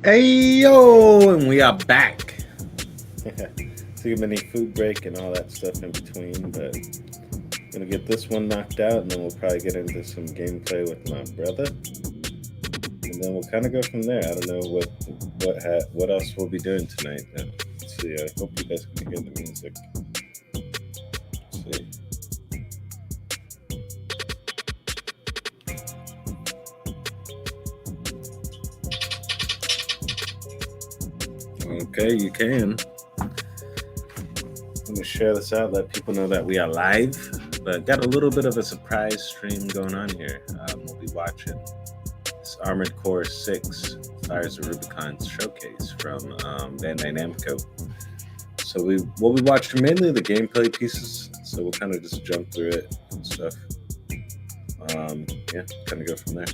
Hey yo, and we are back. Took a mini food break and all that stuff in between, but gonna get this one knocked out, and then we'll probably get into some gameplay with my brother, and then we'll kind of go from there. I don't know what else we'll be doing tonight. Let's see. I hope you guys can hear the music. Let's see. Okay, you can. Let me share this out, let people know that we are live. But got a little bit of a surprise stream going on here. We'll be watching this Armored Core 6 Fires of Rubicon showcase from Bandai Namco. So we'll be watching mainly the gameplay pieces. So we'll kind of just jump through it and stuff. Yeah, kind of go from there.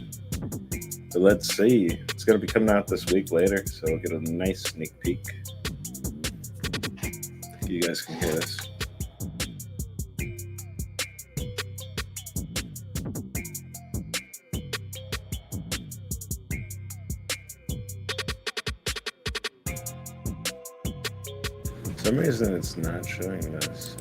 So let's see. It's going to be coming out this week later, so we'll get a nice sneak peek. You guys can hear this. For some reason it's not showing this.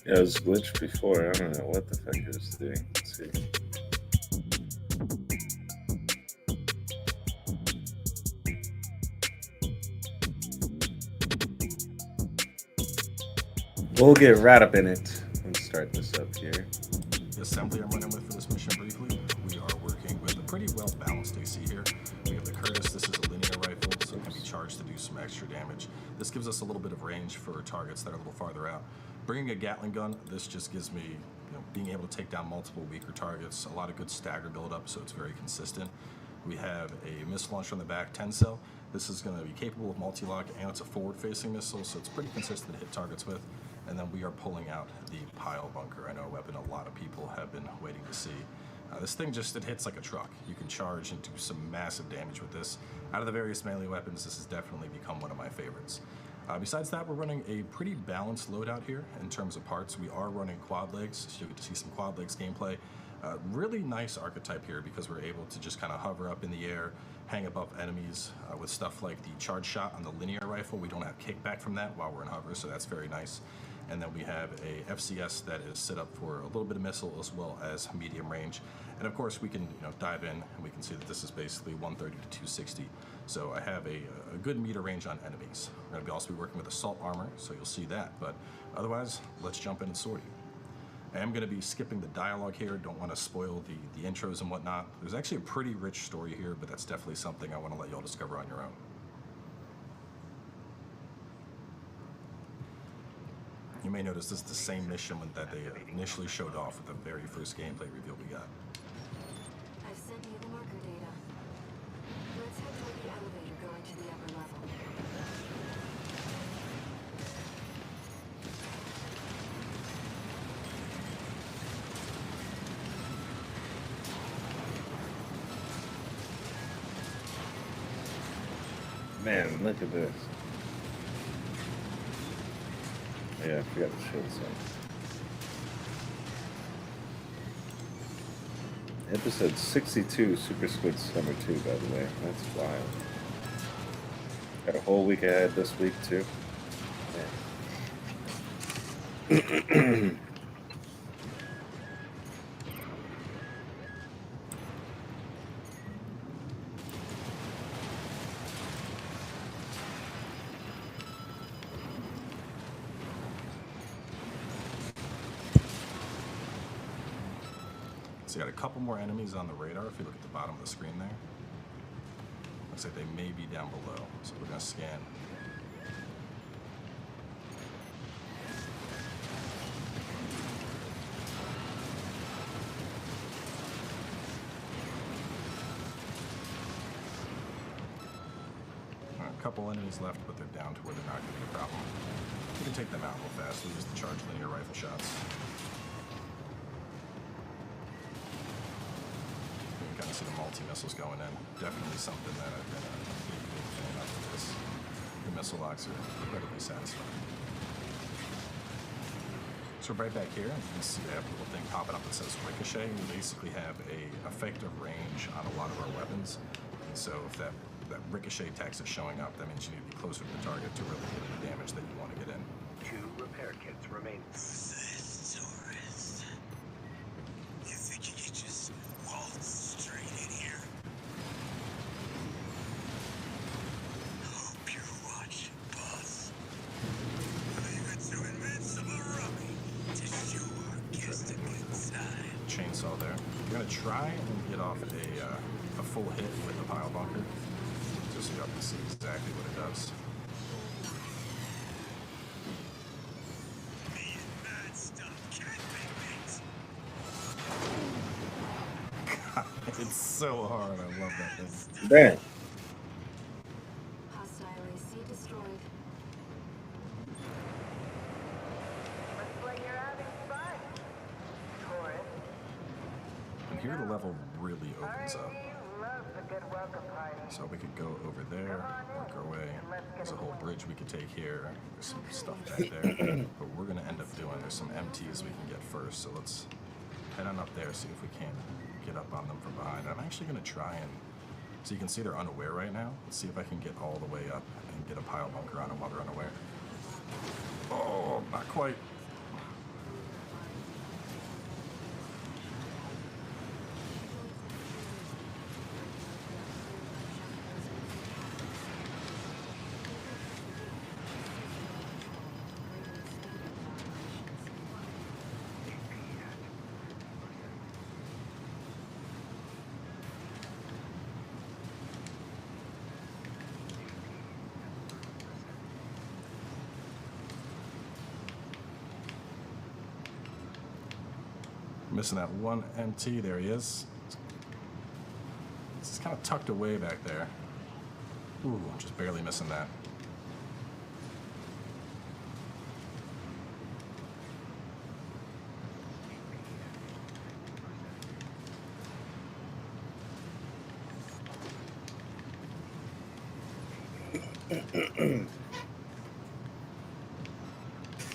Yeah, it was glitched before. I don't know what the fuck it was doing. Let's see. We'll get right up in it. Let's start this up here. The assembly I'm running with for this mission briefly, we are working with a pretty well-balanced AC here. We have the CURTISS. This is a linear rifle, so it can be charged to do some extra damage. This gives us a little bit of range for targets that are a little farther out. Bringing a Gatling gun, this just gives me, being able to take down multiple weaker targets, a lot of good stagger buildup, so it's very consistent. We have a missile launcher on the back, 10 cell. This is going to be capable of multi-lock, and it's a forward-facing missile, so it's pretty consistent to hit targets with. And then we are pulling out the pile bunker. I know a weapon a lot of people have been waiting to see. This thing it hits like a truck. You can charge and do some massive damage with this. Out of the various melee weapons, this has definitely become one of my favorites. Besides that, we're running a pretty balanced loadout here in terms of parts. We are running quad legs, so you get to see some quad legs gameplay. Really nice archetype here because we're able to just kind of hover up in the air, hang above enemies with stuff like the charge shot on the linear rifle. We don't have kickback from that while we're in hover, so that's very nice. And then we have a FCS that is set up for a little bit of missile as well as medium range. And of course we can dive in and we can see that this is basically 130 to 260. So I have a good meter range on enemies. We're going to also be working with assault armor, so you'll see that. But otherwise, let's jump in and sortie. I am going to be skipping the dialogue here. Don't want to spoil the intros and whatnot. There's actually a pretty rich story here, but that's definitely something I want to let y'all discover on your own. You may notice this is the same mission that they initially showed off with the very first gameplay reveal we got. I've sent you the marker data. Let's head toward the elevator going to the upper level. Man, look at this. Yeah, I forgot to show this one. Episode 62, Super Squid Summer 2, by the way. That's wild. Got a whole week ahead this week, too. Yeah. So you got a couple more enemies on the radar if you look at the bottom of the screen there. Looks like they may be down below, so we're going to scan. A couple enemies left, but they're down to where they're not going to be a problem. We can take them out real fast. We use the charged linear rifle shots. can see the multi-missiles going in. Definitely something that I've been a big fan of with this. The missile locks are incredibly satisfying. So right back here, you can see that little thing popping up that says Ricochet. We basically have a effective range on a lot of our weapons. And so if that Ricochet text is showing up, that means you need to be closer to the target to really get the damage that you want to get in. 2 repair kits remain. You think you could just waltz straight in here? Hope you're watching, boss. Leave it to invincible Rummy to show our guest a good side. Chainsaw there. You're gonna try and get off a full hit with the pile bunker, just so you can see exactly what it does. Me and Mad Stuff can't be beat. It's so hard. I love that thing. Damn. Hostile AC destroyed. Looks like you're having fun, tourist. And here the level really opens up. R&D loves a good welcome party. So we could go over there, work our way. There's a whole bridge we could take here. There's some stuff back there. But we're gonna end up doing, there's some MTs we can get first. So let's head on up there, see if we can't get up on them from behind. I'm actually gonna try and, so you can see they're unaware right now. Let's see if I can get all the way up and get a pile bunker on them while they're unaware. Oh, not quite. Missing that one MT. There he is. It's kind of tucked away back there. Ooh, just barely missing that.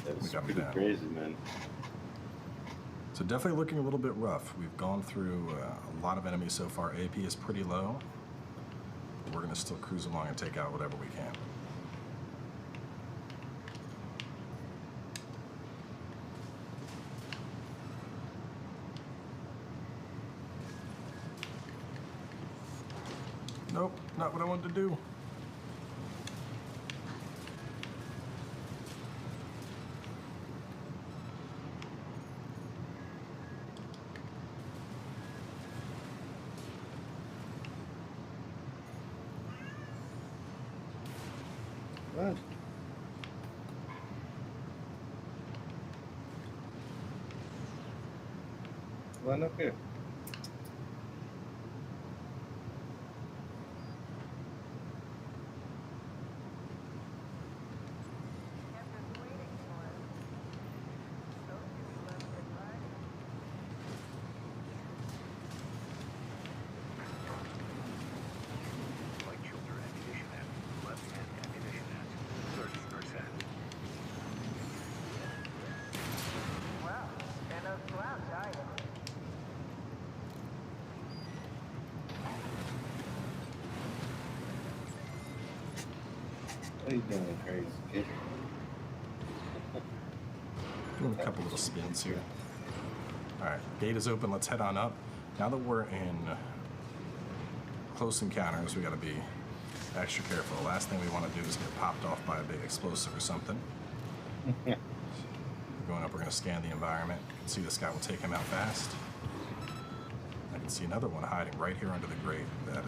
That was got me pretty down. crazy, man. So definitely looking a little bit rough. We've gone through a lot of enemies so far. AP is pretty low. But we're going to still cruise along and take out whatever we can. Nope, not what I wanted to do. What? Line up here. Right shoulder ammunition at left hand ammunition at 30%. Well, they're no slouch, are you? What are you doing, crazy kid? Doing a couple little spins here. Alright, gate is open. Let's head on up. Now that we're in close encounters, we got to be extra careful. The last thing we want to do is get popped off by a big explosive or something. Going up, we're going to scan the environment. You can see this guy will take him out fast. I can see another one hiding right here under the grate. That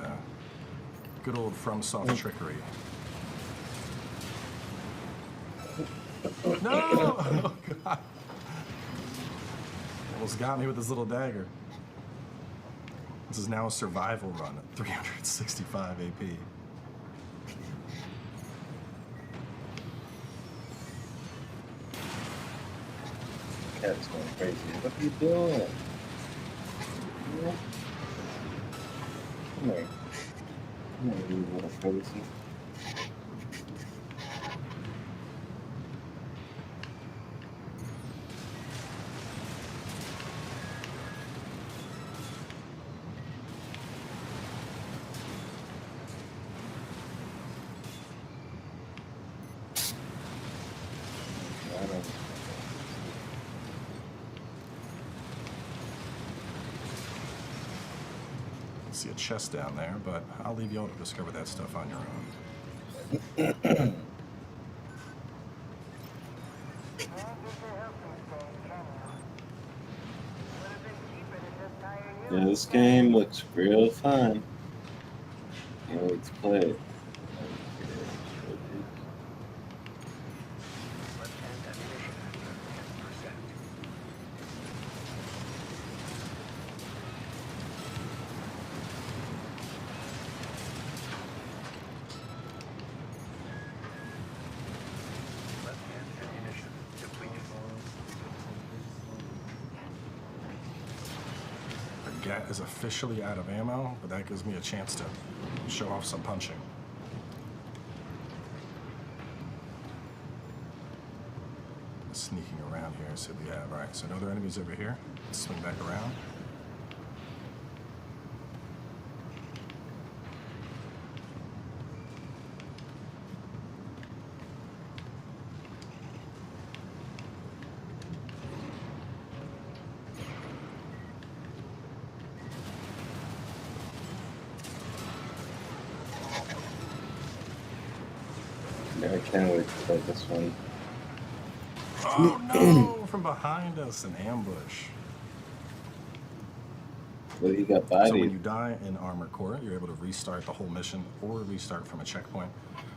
good old FromSoft trickery. No! Oh, God. Almost got me with his little dagger. This is now a survival run at 365 AP. Cat's going crazy. What are you doing? Alright. I'm gonna use a little privacy. I don't. See a chest down there, but I'll leave you all to discover that stuff on your own. And get your help these days, can you? Would have been cheaper to just hire you. Yeah, this game looks real fun. Can't wait to play it. Left-hand ammunition at 10%. Left-hand ammunition depleted. The GAT is officially out of ammo, but that gives me a chance to show off some punching. Sneaking around here, so we have, alright, so no other enemies over here. Let's swing back around. Yeah, I can't wait to play this one. Oh no! From behind us, an ambush. Well, he got So when bodied. you die in Armored Core, you're able to restart the whole mission or restart from a checkpoint.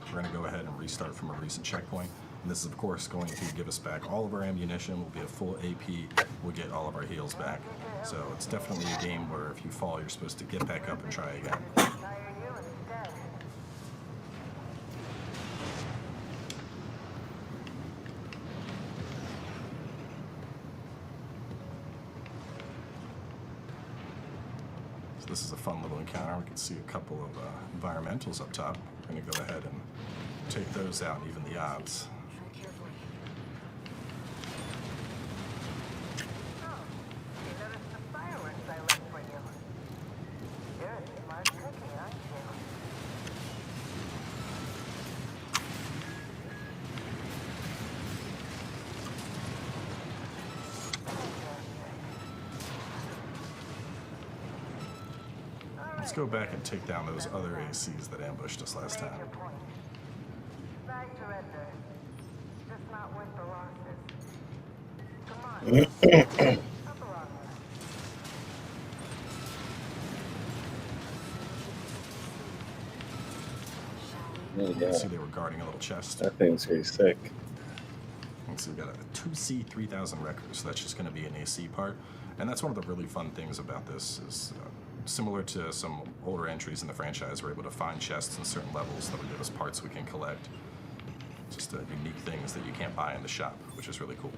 We're going to go ahead and restart from a recent checkpoint. And this is, of course, going to give us back all of our ammunition. We'll be at full AP. We'll get all of our heals back. So it's definitely a game where if you fall, you're supposed to get back up and try again. Hire you instead. So this is a fun little encounter. We can see a couple of environmentals up top. We're going to go ahead and take those out and even the odds. Tread carefully. Oh, you noticed the fireworks I left for you. You're a smart cookie, aren't you? Let's go back and take down those other ACs that ambushed us last Made time. your point. I surrender. Just not worth the losses. Come on. Up along there. Oh, You yeah. can see they were guarding a little chest. That thing's pretty sick. And so we've got a 2C 3000 record, so that's just going to be an AC part. And that's one of the really fun things about this is similar to some older entries in the franchise, we're able to find chests in certain levels that will give us parts we can collect. Just unique things that you can't buy in the shop, which is really cool.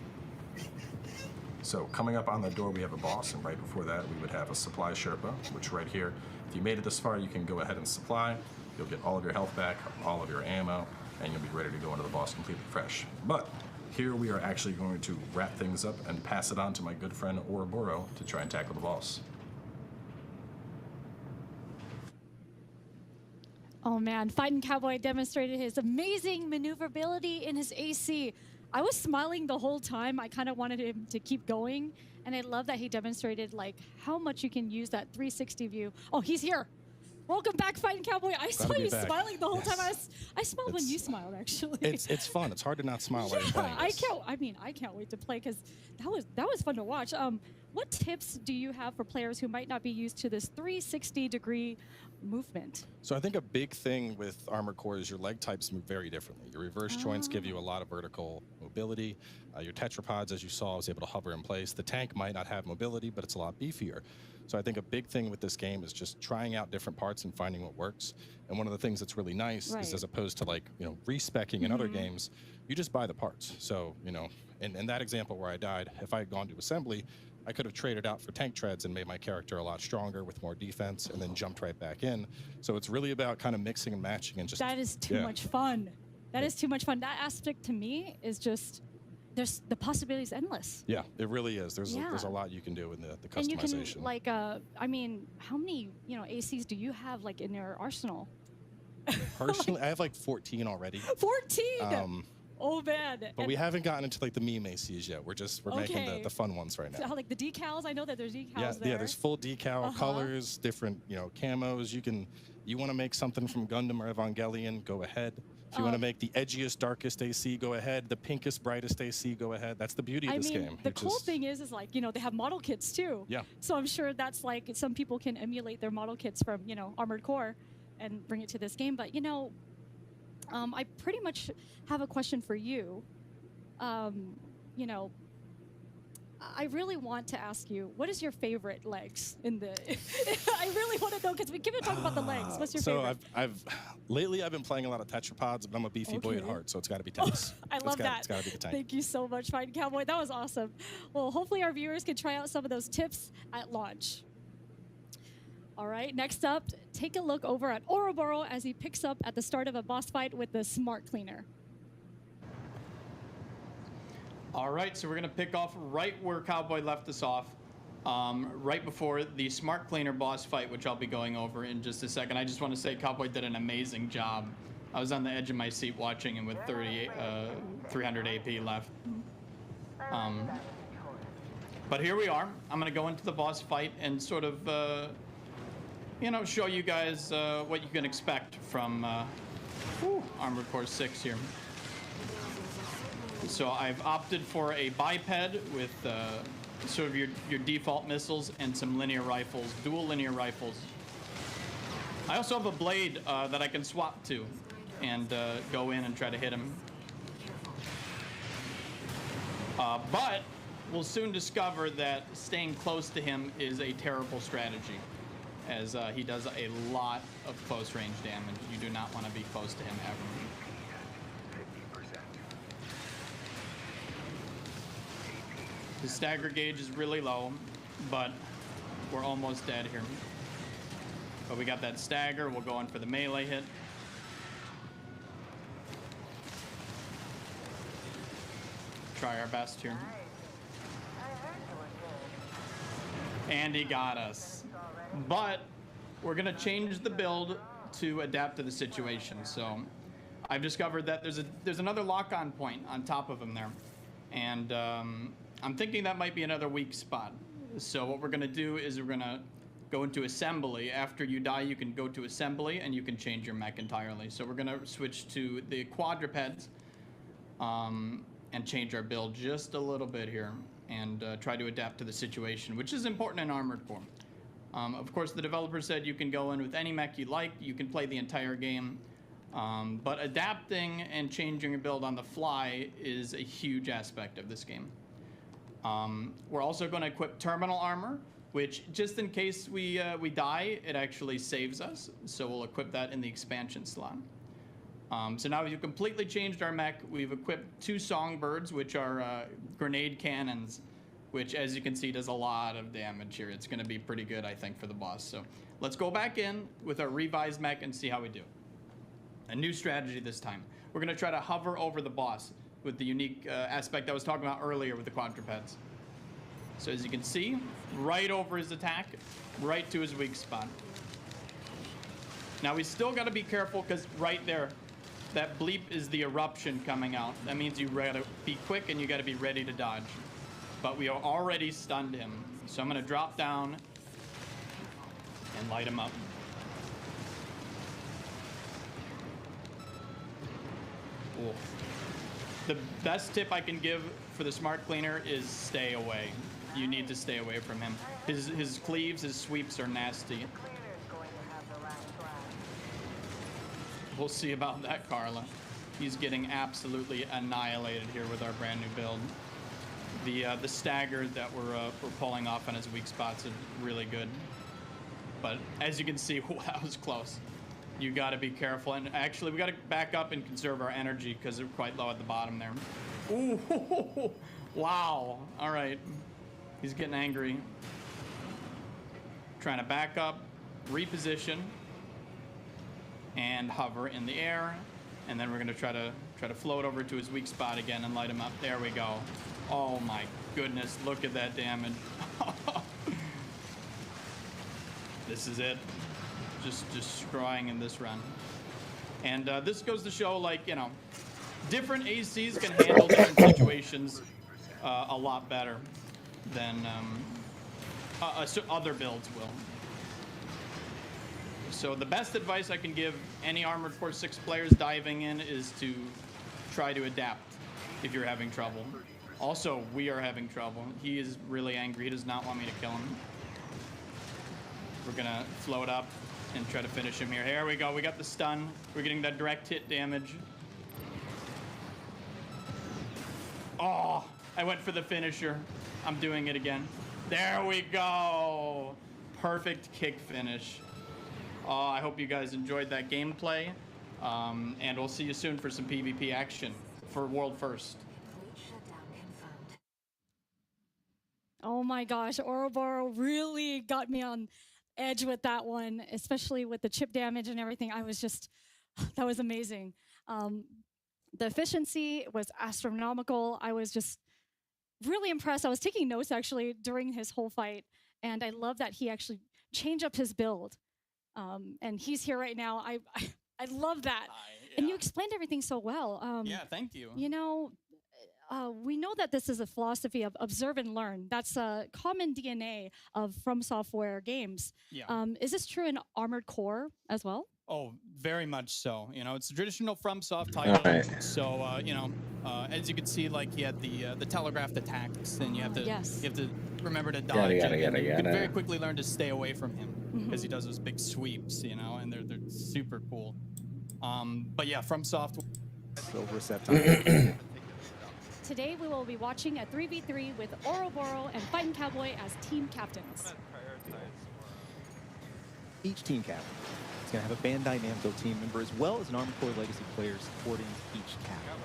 So coming up on the door, we have a boss, and right before that, we would have a supply Sherpa, which right here, if you made it this far, you can go ahead and supply. You'll get all of your health back, all of your ammo, and you'll be ready to go into the boss completely fresh. But here we are actually going to wrap things up and pass it on to my good friend Ouroboros to try and tackle the boss. Oh man, Fighting Cowboy demonstrated his amazing maneuverability in his AC. I was smiling the whole time. I kind of wanted him to keep going, and I love that he demonstrated like how much you can use that 360 view. Oh, he's here. Welcome back, Fighting Cowboy. I saw to be you back. smiling the whole time. Yes. I smiled when It's- you smiled, actually. It's fun. It's hard to not smile while you're playing I this. can't. I mean, I can't wait to play because that was fun to watch. What tips do you have for players who might not be used to this 360-degree movement? So I think a big thing with Armored Core is your leg types move very differently. Your reverse joints give you a lot of vertical mobility. Your tetrapods, as you saw, is able to hover in place. The tank might not have mobility, but it's a lot beefier. So I think a big thing with this game is just trying out different parts and finding what works. And one of the things that's really nice is, as opposed to like, respecing in other games, you just buy the parts. So, in that example where I died, if I had gone to assembly, I could have traded out for tank treads and made my character a lot stronger with more defense and then jumped right back in. So it's really about kind of mixing and matching and just... That is too much fun. That is too much fun. That aspect to me is just, the possibilities endless. Yeah, it really is. There's a lot you can do in the customization. And you can, like, I mean, how many, you know, ACs do you have, like, in your arsenal? Personally, I have like 14 already. 14? Oh, man. But we haven't gotten into like the meme ACs yet. We're making the fun ones right now. So, like the decals, I know that there's decals there. Yeah, there's full decal colors, different, you know, camos. You want to make something from Gundam or Evangelion, go ahead. If you want to make the edgiest, darkest AC, go ahead. The pinkest, brightest AC, go ahead. That's the beauty of this game. The cool thing is like, you know, they have model kits too. Yeah. So I'm sure that's like, some people can emulate their model kits from, you know, Armored Core and bring it to this game. But, you know, I pretty much have a question for you. You know, I really want to ask you, what is your favorite legs in the... I really want to know, because we keep talking about the legs. What's your favorite? So lately I've been playing a lot of tetrapods, but I'm a beefy boy at heart, so it's got to be tanks. I love that. It's got to be the tank. Thank you so much, Fighting Cowboy. That was awesome. Well, hopefully our viewers can try out some of those tips at launch. All right, next up, take a look over at Ouroboros as he picks up at the start of a boss fight with the Smart Cleaner. All right, so we're going to pick off right where Cowboy left us off, right before the Smart Cleaner boss fight, which I'll be going over in just a second. I just want to say Cowboy did an amazing job. I was on the edge of my seat watching him with 300 AP left. But here we are. I'm going to go into the boss fight and sort of, you know, show you guys what you can expect from Armored Core 6 here. So I've opted for a biped with sort of your default missiles and some linear rifles, dual linear rifles. I also have a blade that I can swap to and go in and try to hit him. But we'll soon discover that staying close to him is a terrible strategy, as he does a lot of close range damage. You do not want to be close to him ever. The stagger gauge is really low, but we're almost dead here. But we got that stagger. We'll go in for the melee hit. Try our best here. And he got us. But we're going to change the build to adapt to the situation. So I've discovered that there's another lock-on point on top of him there. And I'm thinking that might be another weak spot. So what we're going to do is we're going to go into assembly. After you die, you can go to assembly and you can change your mech entirely. So we're going to switch to the quadrupeds and change our build just a little bit here and try to adapt to the situation, which is important in Armored Core. Of course, the developer said you can go in with any mech you like. You can play the entire game. But adapting and changing your build on the fly is a huge aspect of this game. We're also going to equip terminal armor, which just in case we die, it actually saves us. So we'll equip that in the expansion slot. So now we've completely changed our mech. We've equipped 2 songbirds, which are grenade cannons, which, as you can see, does a lot of damage here. It's going to be pretty good, I think, for the boss. So let's go back in with our revised mech and see how we do. A new strategy this time. We're going to try to hover over the boss with the unique aspect I was talking about earlier with the quadrupeds. So as you can see, right over his attack, right to his weak spot. Now we still got to be careful because right there, that bleep is the eruption coming out. That means you got to be quick and you got to be ready to dodge. But we are already stunned him. So I'm going to drop down and light him up. Ooh. The best tip I can give for the Smart Cleaner is stay away. You need to stay away from him. His cleaves, his sweeps are nasty. We'll see about that, Carla. He's getting absolutely annihilated here with our brand new build. The stagger that we're pulling off on his weak spots is really good. But as you can see, that was close. You got to be careful, and actually we got to back up and conserve our energy because we're quite low at the bottom there. Ooh, wow. All right. He's getting angry. Trying to back up, reposition, and hover in the air. And then we're gonna try to float over to his weak spot again and light him up. There we go. Oh my goodness, look at that damage. This is it. Just destroying in this run. And this goes to show, like, you know, different ACs can handle different situations a lot better than other builds will. So the best advice I can give any Armored Core 6 players diving in is to try to adapt if you're having trouble. Also, we are having trouble. He is really angry. He does not want me to kill him. We're gonna float up and try to finish him here. Here we go. We got the stun. We're getting that direct hit damage. Oh, I went for the finisher. I'm doing it again. There we go. Perfect kick finish. Oh, I hope you guys enjoyed that gameplay. And we'll see you soon for some PvP action for World First. Complete shutdown confirmed. Oh my gosh, Ouroboros really got me on edge with that one, especially with the chip damage and everything. I was just, that was amazing. The efficiency was astronomical. I was just really impressed. I was taking notes actually during his whole fight, and I love that he actually changed up his build. And he's here right now. I love that. Yeah. And you explained everything so well. Yeah, thank you. You know, we know that this is a philosophy of observe and learn. That's a common DNA of From Software games. Yeah. Is this true in Armored Core as well? Oh, very much so. You know, it's a traditional FromSoft title. Alright. So, you know, as you can see, like, you had the telegraphed attacks, and you have to Yes. remember to dodge. Yada, yada, and yada, you can yada. very quickly learn to stay away from him because he does those big sweeps, you know, and they're super cool. But yeah, FromSoft. Silver September. Today we will be watching a 3v3 with Ouroboros and Fighting Cowboy as team captains. Each team captain is going to have a Bandai Namco team member as well as an Armored Core Legacy player supporting each captain.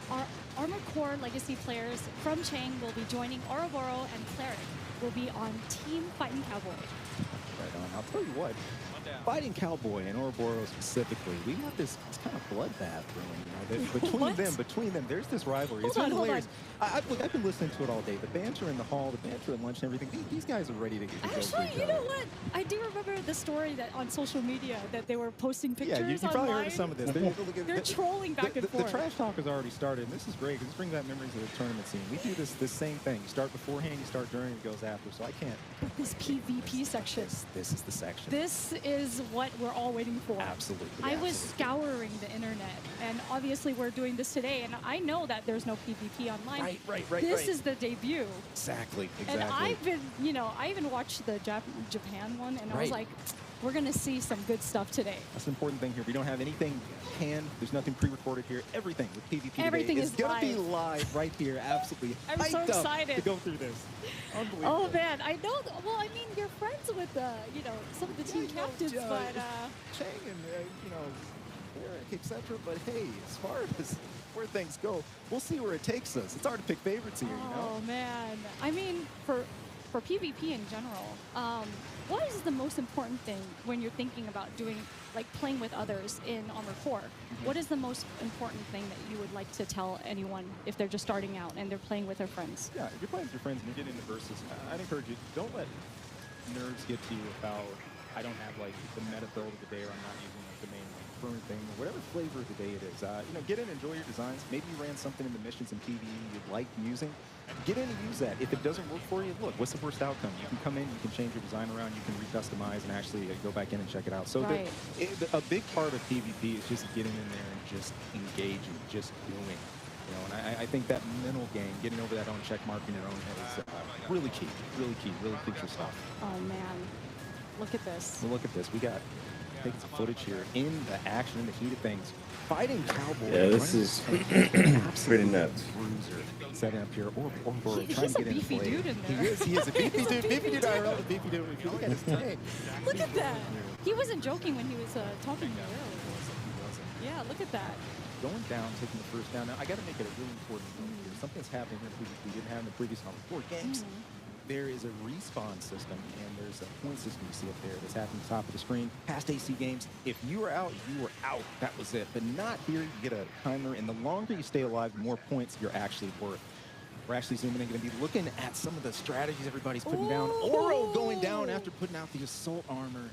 Our Armored Core Legacy players from Chang will be joining Ouroboros, and Cleric will be on Team Fighting Cowboy. Right on. I'll tell you what, Fighting Cowboy and Ouroboros specifically, we have this kind of bloodbath brewing. You know, between them, there's this rivalry. Hold It's on. hilarious. I've been listening to it all day. The banter in the hall, the banter at lunch and everything. These guys are ready to go for Actually, each you other. know what? I do remember the story that on social media that they were posting pictures Yeah, you probably online. heard of some of this. They're trolling back and The forth. trash talk has already started, and this is great because this brings back memories of the tournament scene. We do this same thing. You start beforehand, you start during, it goes after. So I can't. This PvP section. This is the section. This is what we're all waiting for. Absolutely. I was absolutely. scouring the internet, and obviously we're doing this today, and I know that there's no PvP online. Right. This is the debut. Exactly. And I've been, you know, I even watched the Japan one, and I was Right. like, we're going to see some good stuff today. That's an important thing here. We don't have anything canned. There's nothing pre-recorded here. Everything with PvP Everything today is going to be live. live right here. Absolutely. I'm so hyped up excited. to go through this. Unbelievable. Oh man, I know. Well, I mean, you're friends with, you know, some of the team captains, but Chang and you know, Eric, etc. But hey, as far as where things go, we'll see where it takes us. It's hard to pick favorites here, you know. oh man, I mean, for PvP in general, what is the most important thing when you're thinking about doing, like, playing with others in Armored Core? What is the most important thing that you would like to tell anyone if they're just starting out and they're playing with their friends? Yeah, if you're playing with your friends and you're getting into versus, I'd encourage you, don't let nerves get to you about, I don't have like the meta build of the day, or I'm not using like the main current thing, or whatever flavor of the day it is. You know, get in, enjoy your designs. Maybe you ran something in the missions and PvE you'd like using. Get in and use that. If it doesn't work for you, look, what's the worst outcome? You can come in, you can change your design around, you can recustomize and actually go back in and check it out. So Right. a big part of PvP is just getting in there and just engaging, just doing. You know, and I think that mental game, getting over that own check mark in your own head is really key, really crucial stuff. Oh man, look at this. Well, look at this. We got taking some footage here in the action, in the heat of things. Fighting Cowboy. Yeah, this is pretty nuts. Bruiser setting up here. Or He's trying to a get in beefy play. dude in there. He is a beefy dude. Beefy dude IRL, the beefy dude. If you look at his tank. Look at that. He wasn't joking when he was talking to you earlier. Yeah, look at that. Going down, taking the first down. Now, I got to make it a really important note here. Something's happening here we didn't have in the previous Armored Core games. there is a respawn system and there's a point system you see up there that's happening at the top of the screen. Past AC games, if you were out, you were out. That was it. But not here. You get a timer, and the longer you stay alive, the more points you're actually worth. We're actually zooming in, going to be looking at some of the strategies everybody's putting down. Oro going down after putting out the assault armor.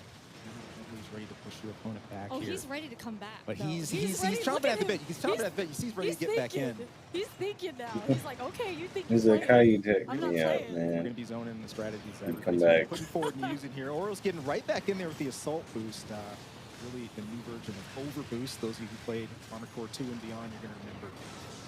He's ready to push your opponent back here. He's ready to come back. But though. he's ready. chomping at the bit. He's chomping at the bit. He's ready to get back in. He's thinking now. He's like, okay, you think He's you're like, how you take I'm not me out, playing. We're going man? to be zoning the strategies that You come everybody's back. putting forward and using here. Oro's getting right back in there with the assault boost. Really the new version of overboost. Those of you who played Armored Core 2 and beyond, you're going to remember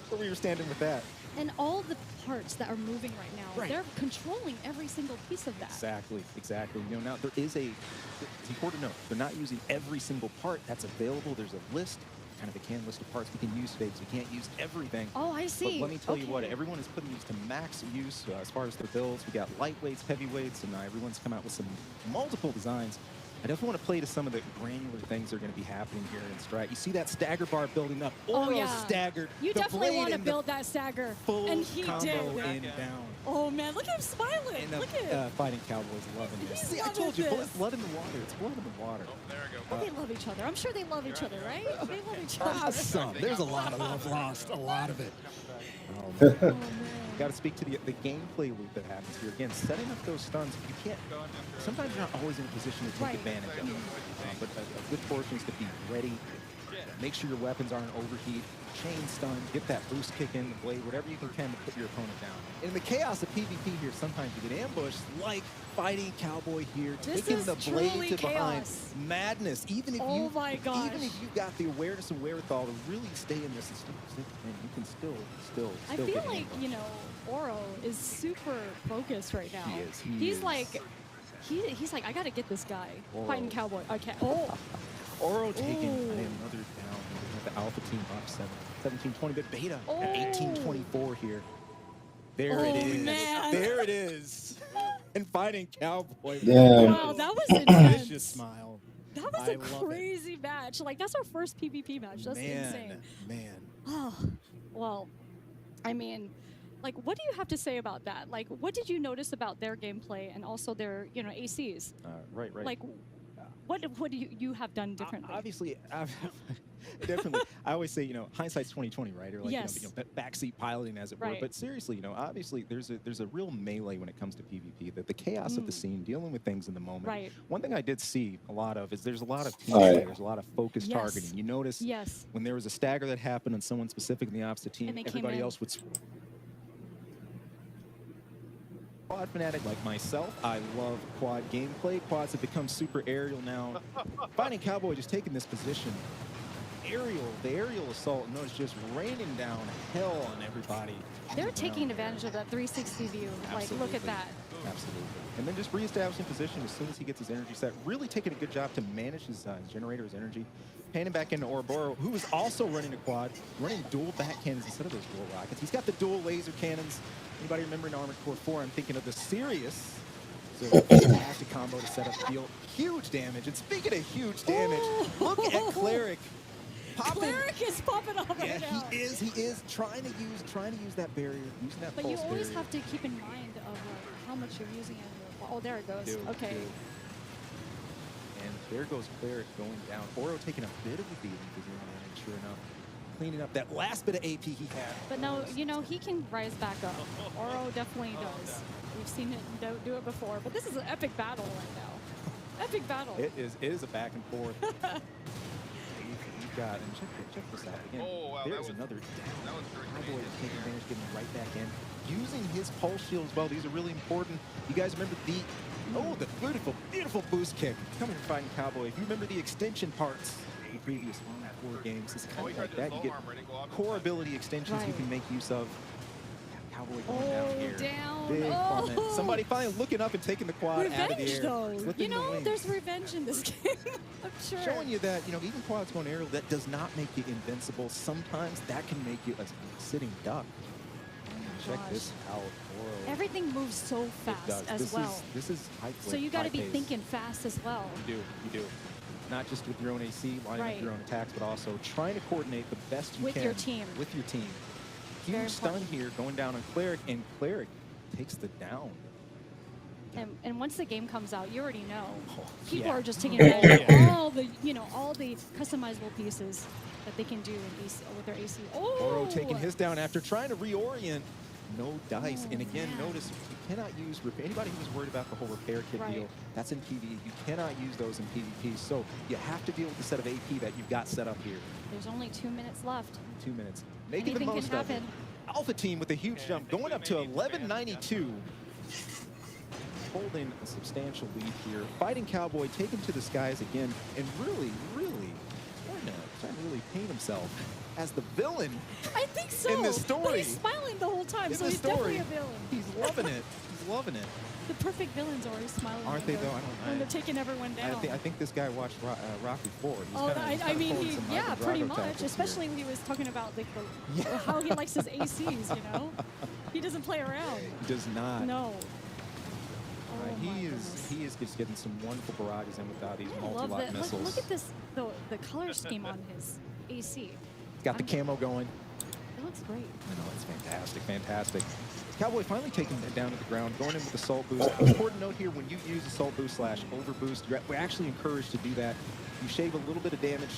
where we were standing with that. And all the parts that are moving right now, Right. they're controlling every single piece of that. Exactly, exactly. You know, now there is it's important to note, they're not using every single part that's available. There's a list, kind of a canned list of parts we can use today because we can't use everything. Oh, I see. But let me tell you what, Okay. everyone is putting these to max use as far as their builds. We got lightweights, heavyweights, and everyone's come out with some multiple designs. I definitely want to play to some of the granular things that are going to be happening here in Strat. You see that stagger bar building up. Oh, Oro's yeah. staggered. You The definitely blade want to and the build that stagger. full And he combo did. in down. Oh, man, look at him smiling. And the look at him. Fighting Cowboys loving this. He's See, I loving told you, this. blood in the water. It's blood in the water. Oh, they love each other. I'm sure they love each other, right? They love each other. Some. There's a lot of love lost. A lot of it. Oh, man. Got to speak to the gameplay loop that happens here. Again, setting up those stuns, you can't. Sometimes you're not always in a position to take Right. advantage of them. But a good portion is to be ready. Make sure your weapons aren't overheat. Chain stun, get that boost kick in the blade, whatever you can to put your opponent down. In the chaos of PvP here, sometimes you get ambushed, like fighting Cowboy here, This taking is the truly blade to behind. chaos. Madness. Even if Oh my gosh. even if you got the awareness and wherewithal to really stay in this and you can still I get feel like, ambushed. you know, Oro is super focused right now. He is, he He's is. like, he's like, I got to get this guy. Oro. Fighting Cowboy. Okay. Oh. Oro taking Ooh. another down. The Alpha team up 17-20, but Beta Oh. at 18-24 here. There Oh, it is. man. There it is. And fighting Cowboy. Damn. Wow, that was intense. Vicious smile. That was I a love it. crazy match. Like, that's our first PvP match. That's insane. Man. Oh, well, I mean, like, what do you have to say about that? Like, what did you notice about their gameplay and also their, you know, ACs? Right. Like, what do you have done differently? Obviously, definitely. I always say, you know, hindsight's 20/20, right? Or like, Yes. you know, backseat piloting, as it were. Right. But seriously, you know, obviously, there's a real melee when it comes to PvP. The chaos of the scene, dealing with things in the moment. Right. One thing I did see a lot of is there's a lot of team All right. play. There's a lot of focused Yes. targeting. You notice Yes. when there was a stagger that happened on someone specific in the opposite team, And they came everybody in. else would. Quad fanatic like myself, I love quad gameplay. Quads have become super aerial now. Fighting Cowboy just taking this position. The aerial assault, no, it's just raining down hell on everybody. They're taking advantage of that 360 view. Like, look at Absolutely. that. Absolutely. And then just reestablishing position as soon as he gets his energy set. Really taking a good job to manage his generator, his energy. Panning back into Ouroboros, who is also running a quad, running dual back cannons instead of those dual rockets. He's got the dual laser cannons. Anybody remember in Armored Core 4? I'm thinking of the Sirius. So fantastic combo to set up field. Huge damage. And speaking of huge damage, look at Cleric. Cleric is popping off right now. He is trying to use that barrier, using that But you pulse always barrier. have to keep in mind of how much you're using it. Oh, there it goes. Dude, Okay. dude. And there goes Cleric going down. Oro taking a bit of a beating because and sure enough, cleaning up that last bit of AP he had. But no, you know, he can rise back up. Oro definitely does. We've seen it do it before. But this is an epic battle right now. Epic battle. It is a back and forth. You've got, and check this out again. Oh, wow, There's that was- another down. that was very Cowboy is taking advantage, getting right back in. Using his pulse shield as well. These are really important. You guys remember the beautiful, beautiful boost kick coming from Fighting Cowboy. If you remember the extension parts in the previous Armored Core games, it's kind of like that. You get core ability extensions you Right. can make use of. Cowboy going down here. Down. Big Oh. comment. Somebody finally looking up and taking the quad out of the Revenge, air. though. Flipping You the know, wings. there's revenge in this game. I'm sure. Showing you that, you know, even quads going aerial, that does not make you invincible. Sometimes that can make you a sitting duck. Check gosh. this out. Oro. Everything moves so It fast does. as well. This is high So you got to be pace. thinking fast as well. You do. Not just with your own AC, lining Right. up your own attacks, but also trying to coordinate the best you With can. your team. With your team. Very Huge stun important. here going down on Cleric, and Cleric takes the down. And once the game comes out, you already know. People yeah. are just taking advantage of all the, all the customizable pieces that they can do in AC, with their AC. Oro Oh! taking his down after trying to reorient. No dice. And again, man. notice you cannot use anybody who's worried about the whole repair kit Right. deal. That's in PvE. You cannot use those in PvP. So you have to deal with the set of AP that you've got set up here. There's only 2 minutes left. 2 minutes. Making the Anything most can of it. happen. Alpha team with a huge jump, going up to 1192. Holding a substantial lead here. Fighting Cowboy taken to the skies again, and really trying to really paint himself as the villain. I think so. In this story. But he's smiling the whole time, In so this he's definitely story, a villain. He's loving it. He's loving it. The perfect villains are always smiling. Aren't when they they're- though? When they're taking everyone down. I think this guy watched Rocky 4. He's Oh, kinda I mean, pulling some yeah, Ivan pretty Drago much. tactics here. Especially when he was talking about like how he likes his ACs. He doesn't play around. He does not. No. Oh my He goodness. is just getting some wonderful barrages in without these I love multi-lot that. missiles. Look at this, the color scheme on his AC. He's got the camo going. It looks great. I know, it's fantastic, fantastic. Cowboy finally taking it down to the ground, going in with Assault Boost. Important note here, when you use Assault Boost / Overboost, we're actually encouraged to do that. You shave a little bit of damage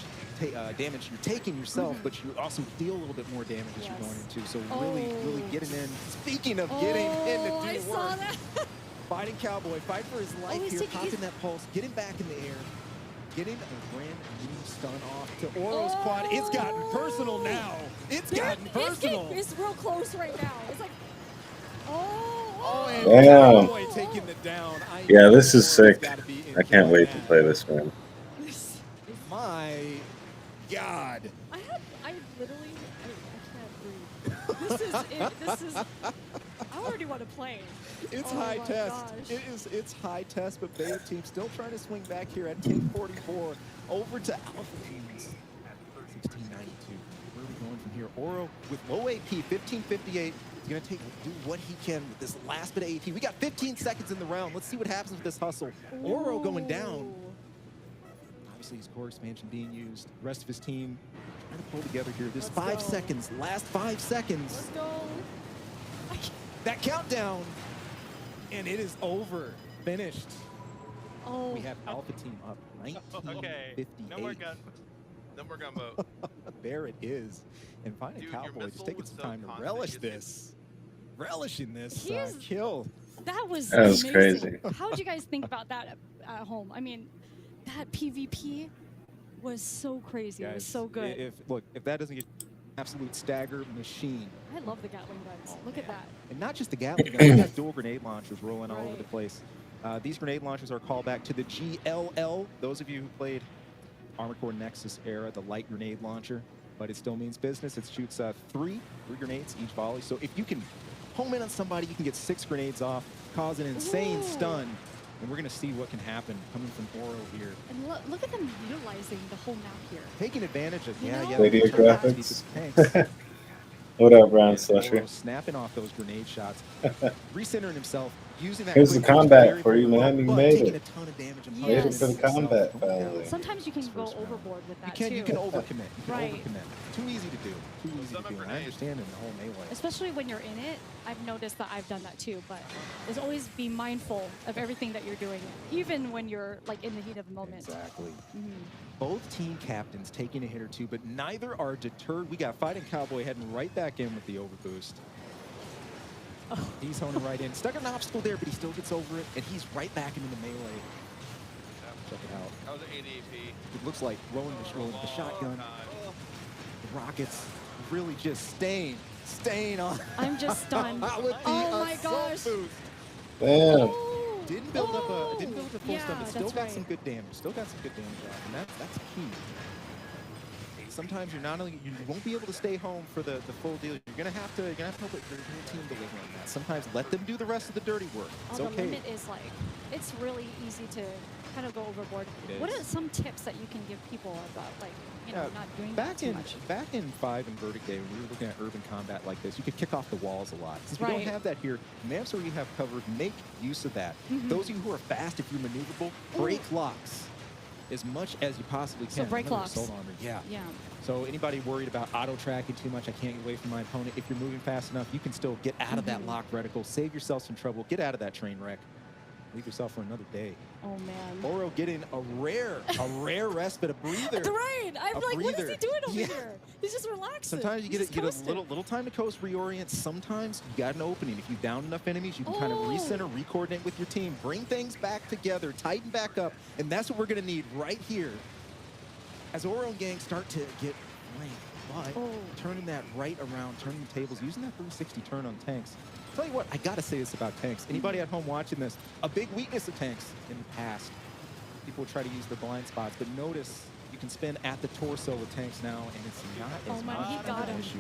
you're taking yourself, but you also deal a little bit more damage as you're going into. So really getting in. Speaking of getting in to do I work. saw that. Fighting Cowboy, fight for his life he's here, taking- popping that pulse, getting back in the air, getting a brand new stun off to Oro's quad. It's gotten personal now. It's gotten personal. It's real close right now. It's like, and Damn. Cowboy taking it down. I Yeah, know this is Oro's sick. gotta be I can't enjoying wait to that. play this one. My God. I literally, I can't breathe. This is it. This is, I already want to play. It's Oh high my test. gosh. It's high test, but Beta team still trying to swing back here at 10:44 over to Alpha teams. 1692. Where are we going from here? Oro with low AP, 1558. He's gonna do what he can with this last bit of AP. We got 15 seconds in the round. Let's see what happens with this hustle. Oro going down. Obviously, his core expansion being used. The rest of his team trying to pull together here. This Let's 5 go. seconds, last 5 seconds. Let's go. That countdown, and it is over. Finished. Oh. We have Alpha Team up 1958. No more gun. No more gunboat. There it is. And Fighting Dude, your Cowboy just missile taking was some so time to constant, relish isn't it? this. Relishing this He's- kill. That was That was amazing. crazy. How would you guys think about that at home? I mean, that PvP was so crazy. It was so good. If that doesn't get absolute stagger machine. I love the Gatling guns. Look at that. And not just the Gatling guns, we got dual grenade launchers rolling all over Right. the place. These grenade launchers are a callback to the GLL. Those of you who played Armored Core Nexus era, the light grenade launcher, but it still means business. It shoots three grenades each volley. So if you can home in on somebody, you can get 6 grenades off, cause an insane Ooh. stun. And we're going to see what can happen coming from Oro here. And look at them utilizing the whole map here. Taking advantage of, You know? Stadia the turn speed graphics. of the tanks. What up, Brown And Slusher? Oro snapping off those grenade shots, recentering himself, using that. Here's the quick push combat very for you, well, man. You but made taking it. a ton of damage and Yes. Made it punishing for the himself combat, going down. finally. Sometimes you can This go first round. overboard with You that can, too. you can overcommit. You can Right. overcommit. Too easy to do. Too easy to Summon do. And I grenade. understand in the whole melee. Especially when you're in it, I've noticed that I've done that too. But there's always be mindful of everything that you're doing, even when you're like in the heat of the moment. Exactly. Mhm. Both team captains taking a hit or two, but neither are deterred. We got Fighting Cowboy heading right back in with the overboost. Oh. He's honing right in. Stuck an obstacle there, but he still gets over it, and he's right back into the melee. Check it out. That was an 80 AP. It looks like rolling the shotgun. The rockets really just staying on. I'm just stunned. With the Oh my assault gosh. boost. Damn. Oh. Didn't build up a full Yeah, stun, but still that's got right. some good damage. Still got some good damage out, and that's key. Sometimes you won't be able to stay home for the full deal. You're gonna have to help your team deliver on that. Sometimes let them do the rest of the dirty work. It's The okay. limit is like, it's really easy to kind of go overboard. It What is. are some tips that you can give people about like, not doing that back too in much? back in 5 and Verdict Day, when we were looking at urban combat like this, you could kick off the walls a lot. Since we don't Right. have that here, maps where you have covered, make use of that. Mhm. Those of you who are fast, if you're maneuverable, break locks as much as you possibly can. So break Another locks. assault armor, yeah. Yeah. So anybody worried about auto tracking too much, I can't get away from my opponent. If you're moving fast enough, you can still get out of that Mhm. lock reticle, save yourself some trouble, get out of that train wreck. leave yourself for another day. Oh man. Oro getting a rare respite, a breather. Right. I'm like, what is he doing over here? He's just relaxing. Sometimes you get a little time to coast, reorient. Sometimes you got an opening. If you down enough enemies, you can kind of recenter, recoordinate with your team, bring things back together, tighten back up, and that's what we're going to need right here as Oro and gang start to get flamed. But turning that right around, turning the tables, using that 360 turn on tanks. Tell you what, I gotta say this about tanks. Anybody at home watching this, a big weakness of tanks in the past. People try to use their blind spots, but notice you can spin at the torso with tanks now, and it's not as much of an issue.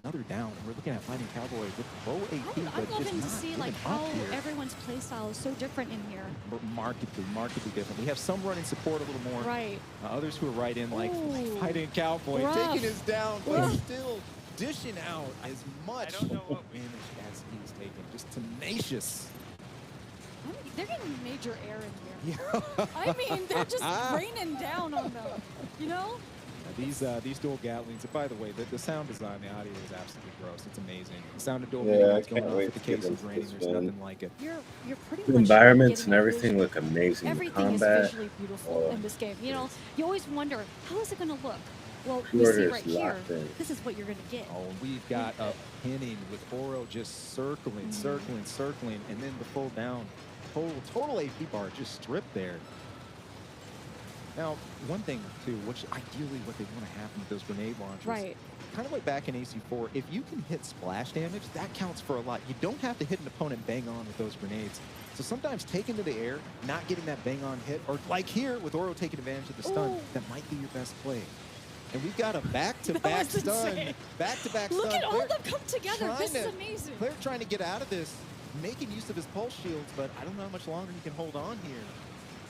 Another down. We're looking at fighting Cowboy with low AP, I'm loving to see like how everyone's playstyle is so different in here. Markedly different. We have some running support a little more. Right. Others who are right in, like fighting Cowboy, taking us down, but still dishing out as much damage as he's taking. Just tenacious. They're getting major air in here. I mean, they're just raining down on them. You know? These dual Gatlings, and by the way, the sound design, the audio is absolutely gross. It's amazing. The sound of dual Gatlings going off with the cases raining, there's nothing like it. You're pretty The much environments and getting everything look amazing. Everything Combat. is visually beautiful in this game. You know, you always wonder, how is it going to look? Well, you Pre-order see is right here, locked in. this is what you're going to get. Oh, we've got a pinning with Oro just circling, and then the full down. Total AP bar just stripped there. Now, one thing, too, which ideally what they want to happen with those grenade launchers. Right. Kind of like back in AC4, if you can hit splash damage, that counts for a lot. You don't have to hit an opponent bang on with those grenades. So sometimes taking to the air, not getting that bang on hit, or like here with Oro taking advantage of the stun, that might be your best play. And we've got a back-to-back stun. Back-to-back stun. Look at all of them come together. This is to, amazing. Claire trying to get out of this, making use of his pulse shields, but I don't know how much longer he can hold on here.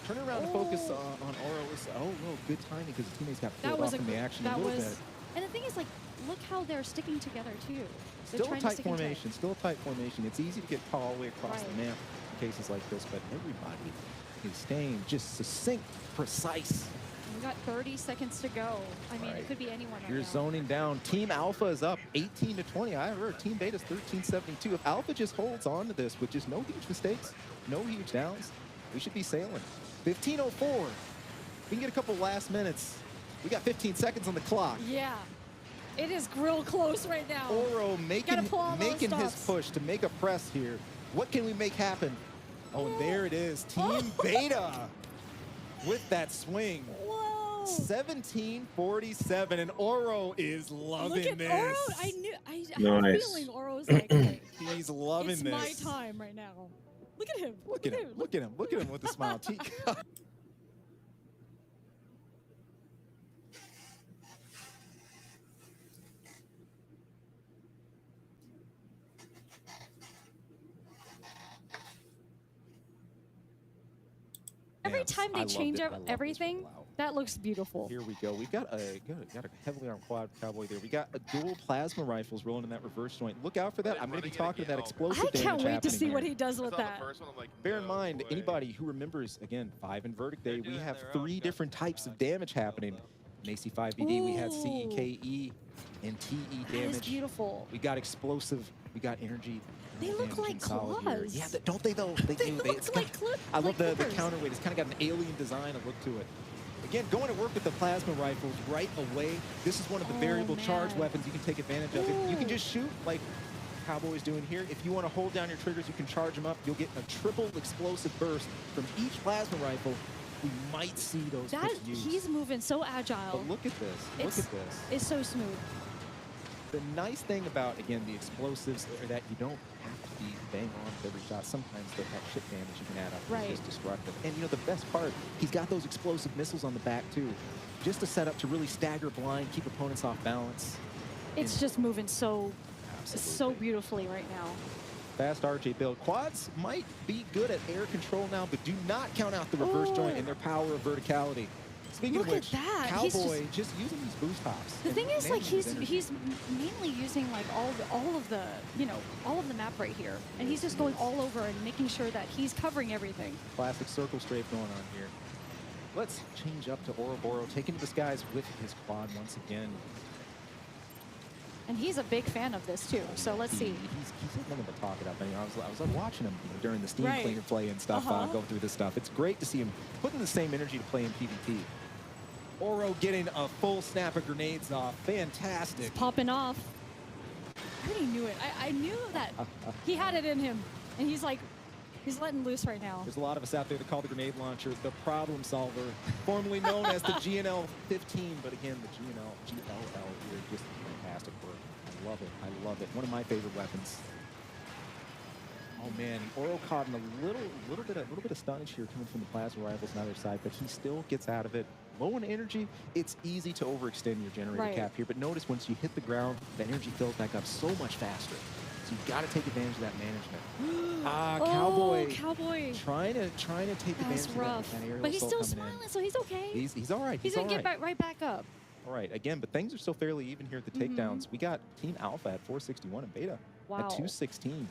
Turning around to focus on Oro. Well, good timing because his teammates got pulled off in the action a little bit. And the thing is, like, look how they're sticking together, too. Still a tight formation. Still a tight formation. It's easy to get caught all the way across the map in cases like this, but everybody is staying just succinct, precise. We got 30 seconds to go. I mean, it could be anyone right You're now. zoning down. Team Alpha is up 18-20. I heard Team Beta's 13-72. If Alpha just holds on to this with just no huge mistakes, no huge downs, we should be sailing. 15:04. We can get a couple last minutes. We got 15 seconds on the clock. Yeah. It is real close right now. Oro making his push to make a press here. What can we make happen? Oh, and there it is. Team Beta with that swing. Whoa. 17:47, and Oro is loving Look at this. Oro. I have a feeling Oro's like he's loving it's this. my time right now. Look at him. Look at him. Look at him. Look at him with a smile. Every time they change everything, that looks beautiful. Here we go. We've got a heavily armed quad Cowboy there. We got a dual plasma rifles rolling in that reverse joint. Look out for that. I'm going to be talking to that explosive damage. I can't wait to see here. what he does with that. Bear in mind, anybody who remembers, again, 5 in Verdict Day, we have 3 different types of damage happening. In AC5BD, we had CEKE and TE damage. That is beautiful. We got explosive. We got energy. They look like claws. Yeah, don't they though? They look like claws. I love the counterweight. It's kind of got an alien design, a look to it. Again, going to work with the plasma rifles right away. This is one of the variable charge weapons you can take advantage of. You can just shoot like Cowboy's doing here. If you want to hold down your triggers, you can charge them up. You'll get a triple explosive burst from each plasma rifle. We might see those. He's moving so agile. But look at this. Look at this. It's so smooth. The nice thing about, again, the explosives are that you don't have to be bang on with every shot. Sometimes they have shit damage you can add up. Right. It's just destructive. And, you know, the best part, he's got those explosive missiles on the back, too. Just to set up to really stagger blind, keep opponents off balance. It's just moving so beautifully right now. Fast RJ build. Quads might be good at air control now, but do not count out the reverse joint and their power of verticality. Speaking of which, Cowboy just using these boost hops. The thing is, like, he's mainly using like all of the map right here, and he's just going all over and making sure that he's covering everything. Classic circle strafe going on here. Let's change up to Ouroboros, taking to the skies with his quad once again. And he's a big fan of this too. So let's see. He's looking to talk it up. I mean, I was watching him during the Steam Right. cleaner play and stuff, going through this stuff. It's great to see him putting the same energy to play in PvP. Oro getting a full snap of grenades off. Fantastic. It's popping off. I already knew it. I knew that he had it in him. And he's like, he's letting loose right now. There's a lot of us out there that call the grenade launcher the problem solver, formerly known as the GNL-15, but again, the GLL here, just fantastic work. I love it. I love it. One of my favorite weapons. Oh man, Oro caught in a little bit of stunnage here coming from the plasma rifles on the other side, but he still gets out of it. Low in energy, it's easy to overextend your generator cap here, but notice once you hit the ground, the energy fills back up so much faster. So you've got to take advantage of that management. Cowboy. Cowboy. Trying to take advantage of that aerial but he's still assault coming smiling, so he's okay. He's all right. He's going to get right back up. All right, again, but things are still fairly even here at the takedowns. We got Team Alpha at 461 and Beta at 216.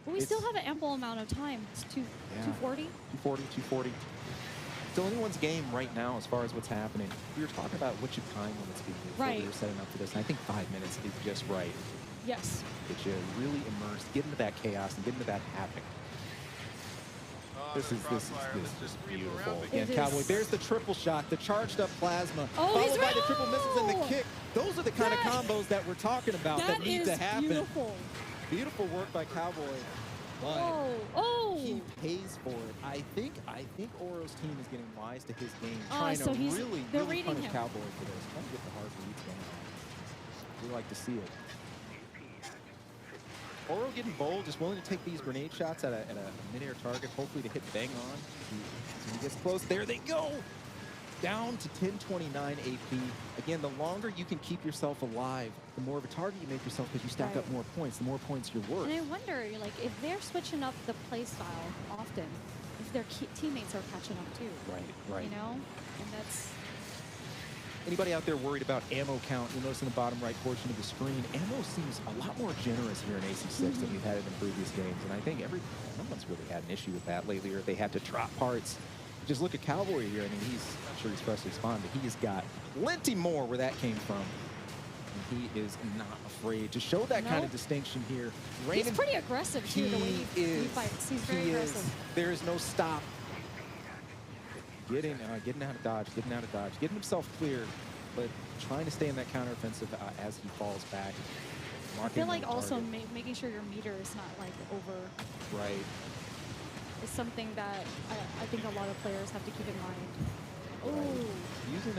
But we still have an ample amount of time. It's 240? 240. Still anyone's game right now as far as what's happening. We were talking about what should time limits be before we were setting up for this, and I think 5 minutes is just right. Yes. Get you really immersed, get into that chaos, and get into that havoc. This is just beautiful. Again, Cowboy, there's the triple shot, the charged up plasma, followed by the triple misses and the kick. Those are the kind of combos that we're talking about that need to happen. Beautiful. Beautiful work by Cowboy. But he pays for it. I think Oro's team is getting wise to his game, trying to really punish Cowboy for this. Trying to get the hard reads going on. We like to see it. Oro getting bold, just willing to take these grenade shots at a mid-air target, hopefully to hit bang on. So he gets close. There they go! Down to 1029 AP. Again, the longer you can keep yourself alive, the more of a target you make yourself because you stack up more points, the more points you're worth. And I wonder, like, if they're switching up the play style often, if their teammates are catching up too. Right. You know? And that's... Anybody out there worried about ammo count? You'll notice in the bottom right portion of the screen, ammo seems a lot more generous here in AC6 than we've had it in previous games. And I think no one's really had an issue with that lately, or if they had to drop parts. Just look at Cowboy here. I mean, I'm sure he's freshly spawned, but he has got plenty more where that came from. And he is not afraid to show that kind of distinction here. He's pretty aggressive too, the way he fights. He's very aggressive. There is no stop. Getting out of dodge, getting himself clear, but trying to stay in that counteroffensive as he falls back. I feel like also making sure your meter is not like over. Right. Is something that I think a lot of players have to keep in mind. Right. Using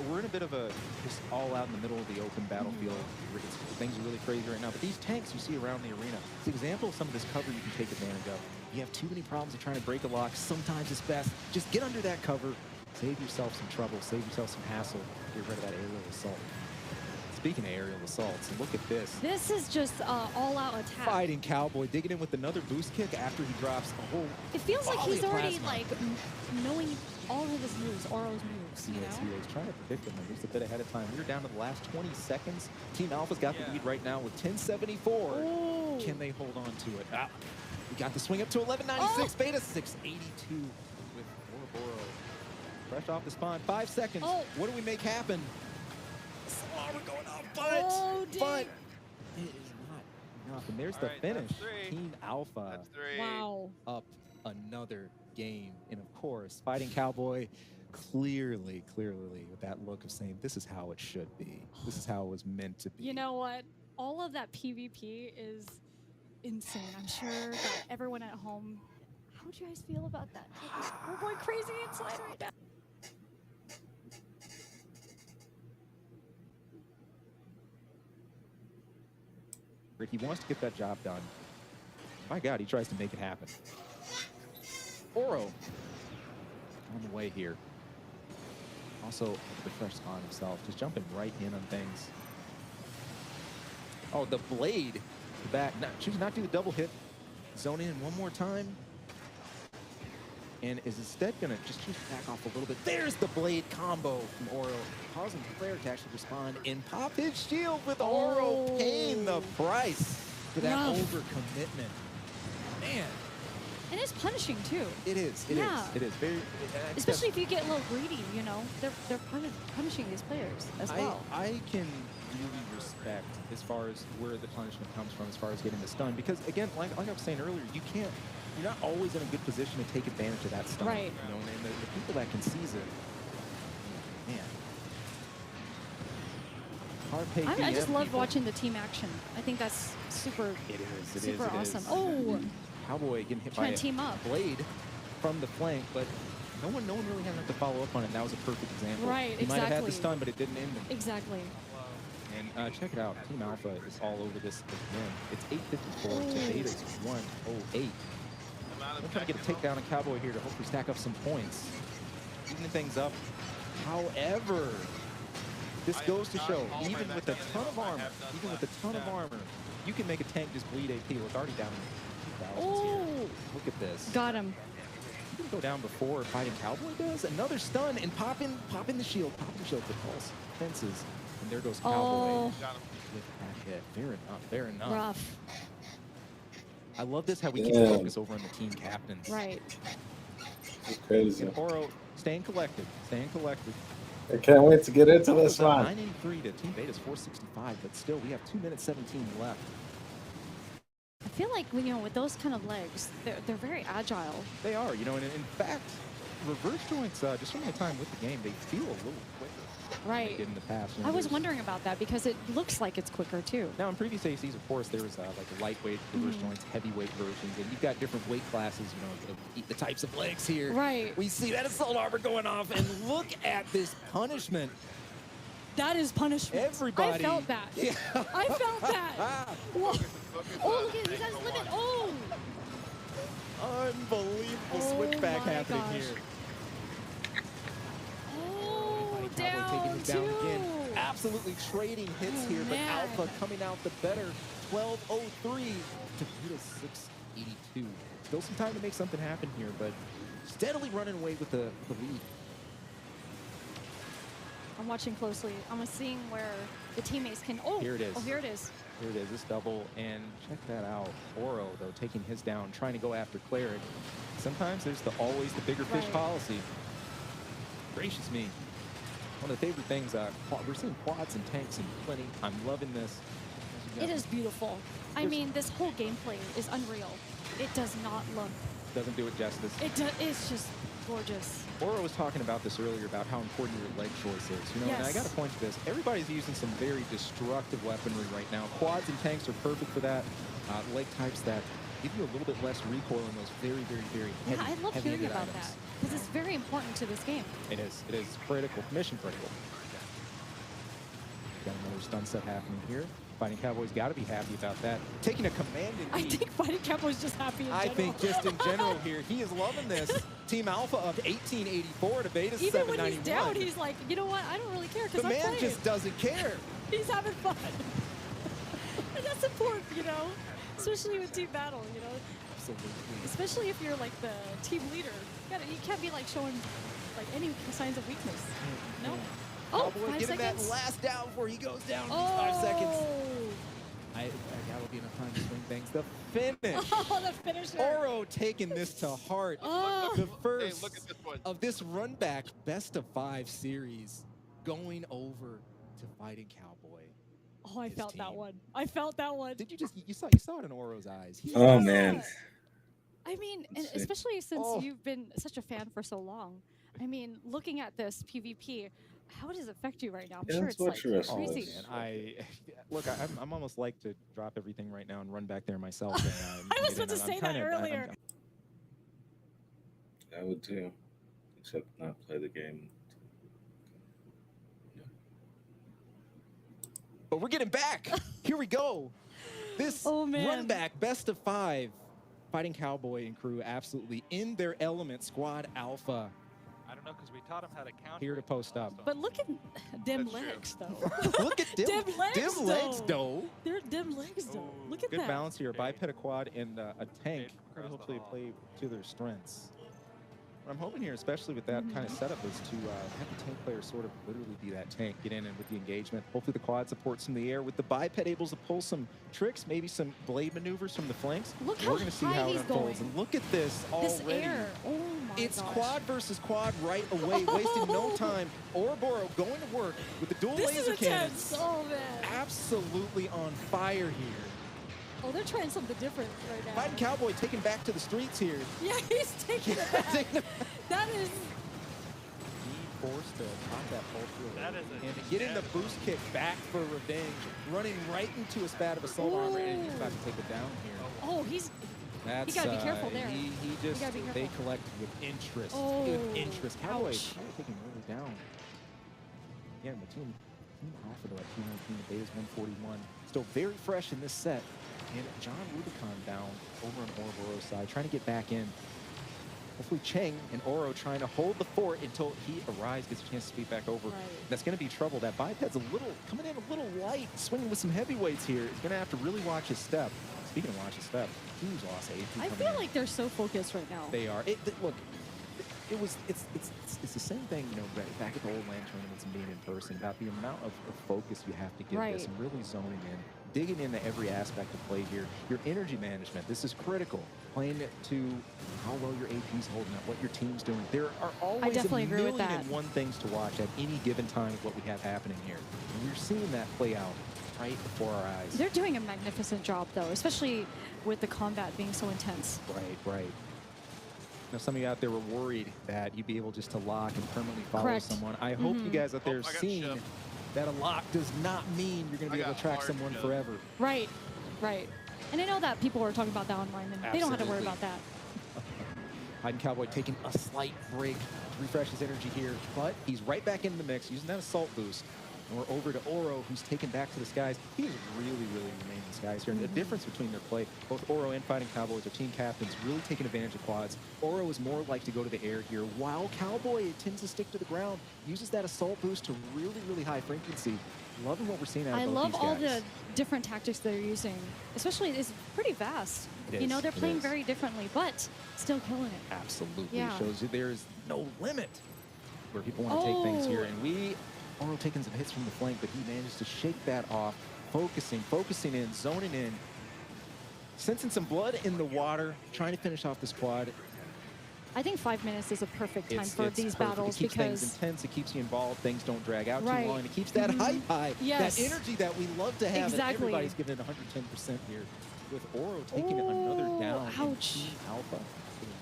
we're in a bit of a just all out in the middle of the open battlefield. Things are really crazy right now. But these tanks you see around the arena, it's an example of some of this cover you can take advantage of. You have too many problems of trying to break a lock. Sometimes it's best just get under that cover, save yourself some trouble, save yourself some hassle, get rid of that aerial assault. Speaking of aerial assaults, look at this. This is just all-out attack. Fighting Cowboy, digging in with another boost kick after he drops a whole. It feels like he's already like knowing all of his moves, Oro's moves. He is trying to predict them at least a bit ahead of time. We're down to the last 20 seconds. Team Alpha's got the lead right now with 1074. Ooh. Can they hold on to it? We got the swing up to 1196. Beta 682 with Ouroboros. Fresh off the spawn, 5 seconds. What do we make happen? We're going off, but it is not enough. And there's the finish. Team Alpha up another game. And of course, fighting Cowboy clearly with that look of saying, this is how it should be. This is how it was meant to be. You know what? All of that PvP is insane. I'm sure that everyone at home, how do you guys feel about that? We're going crazy inside right now. He wants to get that job done. My God, he tries to make it happen. Oro on the way here. Also, the fresh spawn himself, just jumping right in on things. Oh, the blade, the back, choosing not to do the double hit. Zone in one more time. And is instead gonna just choose to back off a little bit. There's the blade combo from Oro, causing Flare to actually respond and pop his shield with Oro paying the price for that overcommitment. Man, And it's punishing too. It is. Yeah. It is very. Especially if you get a little greedy, you know, they're punishing these players as well. I can really respect as far as where the punishment comes from, as far as getting the stun, because again, like I was saying earlier, you're not always in a good position to take advantage of that stun. Right. You know, and the people that can seize it, man. I just love watching the team action. I think that's super. Super awesome. Oh. CATerrPiLLA getting hit by Trying to team up. blade from the flank, but no one really had enough to follow up on it. That was a perfect example. Right, He might have had the exactly. stun, but it didn't end him. Exactly. And check it out. Team Alpha is all over this again. It's 854 to Beta's 108. We're trying to get a takedown on Cowboy here to hopefully stack up some points. Evening things up. However, this goes to show, even with a ton of armor, you can make a tank just bleed AP. Well, it's already down in 2000s here. Look at this. Got him. You can go down before fighting Cowboy does. Another stun and pop in the shield. Pop in the shield for pulse fences. And there goes Cowboy. Oh. With that hit. Fair enough. Fair enough. Rough. I love this, how we keep focus over on the team captains. Right. It's crazy. And Oro staying collected. Staying collected. I can't wait to get into this one. 983 to Team Beta's 465, but still we have 2 minutes 17 left. I feel like when, you know, with those kind of legs, they're very agile. They are, you know, and in fact, reverse joints, just from my time with the game, they feel a little quicker Right. than they did in the past. You know, I was wondering about that because it looks like it's quicker too. Now, in previous ACs, of course, there was like a lightweight reverse joints, heavyweight versions, and you've got different weight classes, you know, the types of legs here. Right. We see that assault armor going off, and look at this punishment. That is punishment. Everybody. I felt that. Yeah. I felt that. Whoa. Oh, look at, he's at his limit. Oh. Unbelievable switchback happening gosh. here. Oh, Cowboy taking this down again. two. Absolutely trading hits here, but man. Alpha coming out the better. 12:03 to Beta 682. Still some time to make something happen here, but steadily running away with the lead. I'm watching closely. I'm seeing where the teammates can. Oh, Here it is. Oh, here it is. Here it is, this double, and check that out. Oro, though, taking his down, trying to go after Cleric. Sometimes there's always the bigger fish policy. Gracious me. One of the favorite things, we're seeing quads and tanks and plenty. I'm loving this. It is beautiful. I mean, this whole gameplay is unreal. It does not look. Doesn't do it justice. It's just gorgeous. Oro was talking about this earlier, about how important your leg choice is. You know, and I got to point to this. Everybody's using some very destructive weaponry right now. Quads and tanks are perfect for that. Leg types that give you a little bit less recoil in those very, very, very heavy, I love hearing about items. that because it's very important to this game. It is. It is critical. Mission critical. Got another stun set happening here. Fighting Cowboys got to be happy about that. Taking a commanding lead. I think Fighting Cowboy's just happy in general. I think just in general here, he is loving this. Team Alpha up 1884 to Beta 791. Even when he's down, he's like, you know what? I don't really care because The I'm man playing. just doesn't care. He's having fun. And that's important, you know? Especially with team battle, you know? Absolutely. Especially if you're like the team leader. You can't be like showing like any signs of weakness. No? Oh, Cowboy 5 getting seconds. that last down before he goes down in Oh. 5 seconds. That will be enough time to swing things. The finish. Oh, the finisher. Oro taking this to heart. Oh. The first look at this one. of this run back best of 5 series going over to Fighting Cowboy. Oh, I his felt that team. one. I felt that one. Did you saw it in Oro's eyes. He Oh, man. I mean, and Let's see. especially since Oh. you've been such a fan for so long. I mean, looking at this PvP, how does it affect you right now? I'm Yeah, sure let's it's watch like the rest of crazy. this. And I'm almost like to drop everything right now and run back there myself. And, I was about to say that earlier. I would too, except not play the game. But we're getting back. Here we go. This run back, best of 5. Fighting Cowboy and crew absolutely in their element. Squad Alpha I don't know, because we taught him how to count. here to post up. But look at them That's true. legs, though. Look at them legs, though. They're them legs, though. Look at Good that. balance here. Biped, a quad, and a tank. Hopefully play to their strengths. I'm hoping here, especially with that kind of setup, is to have the tank player sort of literally be that tank, get in and with the engagement. Hopefully the quad supports from the air with the biped able to pull some tricks, maybe some blade maneuvers from the flanks. Look We're how going to see high how it he's unfolds. going. And look at this This already. air. Oh my It's gosh. quad versus quad right away, wasting no time. Ouroboros going to work with the dual This laser is cannons. intense. Oh man. Absolutely on fire here. Oh, they're trying something different right now. Fighting Cowboy taken back to the streets here. Yeah, he's taking it back. That is. Being forced to pop that pulse wheel. That is a And to get in the boost kick back for revenge, running right into a spat of assault armor, and he's about to take it down here. Oh, he's. That's, You gotta be careful there. He just, gotta be they careful. collect with interest. Oh, With interest. Cowboy ouch. taking really down. Yeah, the team Alpha though at 219, the Beta's 141. Still very fresh in this set. And John Rubicon down over on Ouroboros side, trying to get back in. Hopefully Cheng and Oro trying to hold the fort until he arrives, gets a chance to speed back over. Right. That's going to be trouble. That biped's coming in a little light, swinging with some heavyweights here. He's going to have to really watch his step. Speaking of watch his step, huge loss. I feel like they're so focused right now. They are. Look, it's the same thing, you know, back at the old land tournaments and being in person, about the amount of focus you have to give this and really zoning in, digging into every aspect of play here. Your energy management, this is critical. Playing it to how well your AP's holding up, what your team's doing. There are always a million and one things to watch at any given time of what we have happening here. And we're seeing that play out right before our eyes. They're doing a magnificent job, though, especially with the combat being so intense. Right. Now, some of you out there were worried that you'd be able just to lock and permanently follow someone. I hope you guys out there are seeing that a lock does not mean you're going to be able to track someone forever. Right. And I know that people are talking about that online, and they don't have to worry about that. Hiding Cowboy taking a slight break to refresh his energy here, but he's right back into the mix using that assault boost. And we're over to Oro, who's taken back to the skies. He is really remained in the skies here. And the difference between their play, both Oro and Fighting Cowboys are team captains, really taking advantage of quads. Oro is more like to go to the air here, while Cowboy tends to stick to the ground, uses that assault boost to really high frequency. Loving what we're seeing out of both these guys. I love all the different tactics they're using. Especially, it's pretty fast. You know, they're playing very differently, but still killing it. Absolutely. Yeah. Shows you there's no limit where people want to take things here. And Oro taking some hits from the flank, but he manages to shake that off, focusing in, zoning in, sensing some blood in the water, trying to finish off this quad. I think 5 minutes is a perfect time for these perfect. battles it keeps because things intense, it keeps you involved, things don't drag out too long, and it keeps that hype high, that energy that we love to have. And everybody's giving it 110% here. With Oro taking another down. Ouch. Alpha,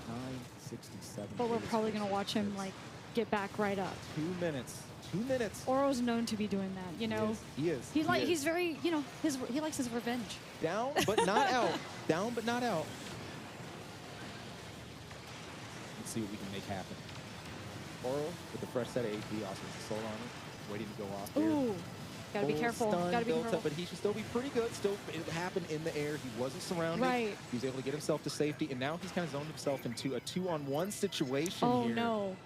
967. But we're probably going to watch him like get back right up. 2 minutes. 2 minutes. Oro's known to be doing that, you know. He is. He's very, you know, he likes his revenge. Down but not out. Down but not out. Let's see what we can make happen. Oro with the fresh set of AP, also with the soul armor, waiting to go off here. Ooh, gotta be careful. Gotta be careful. But he should still be pretty good. Still, it happened in the air. He wasn't surrounded. Right. He was able to get himself to safety, and now he's kind of zoned himself into a 2-on-1 situation here. Oh no.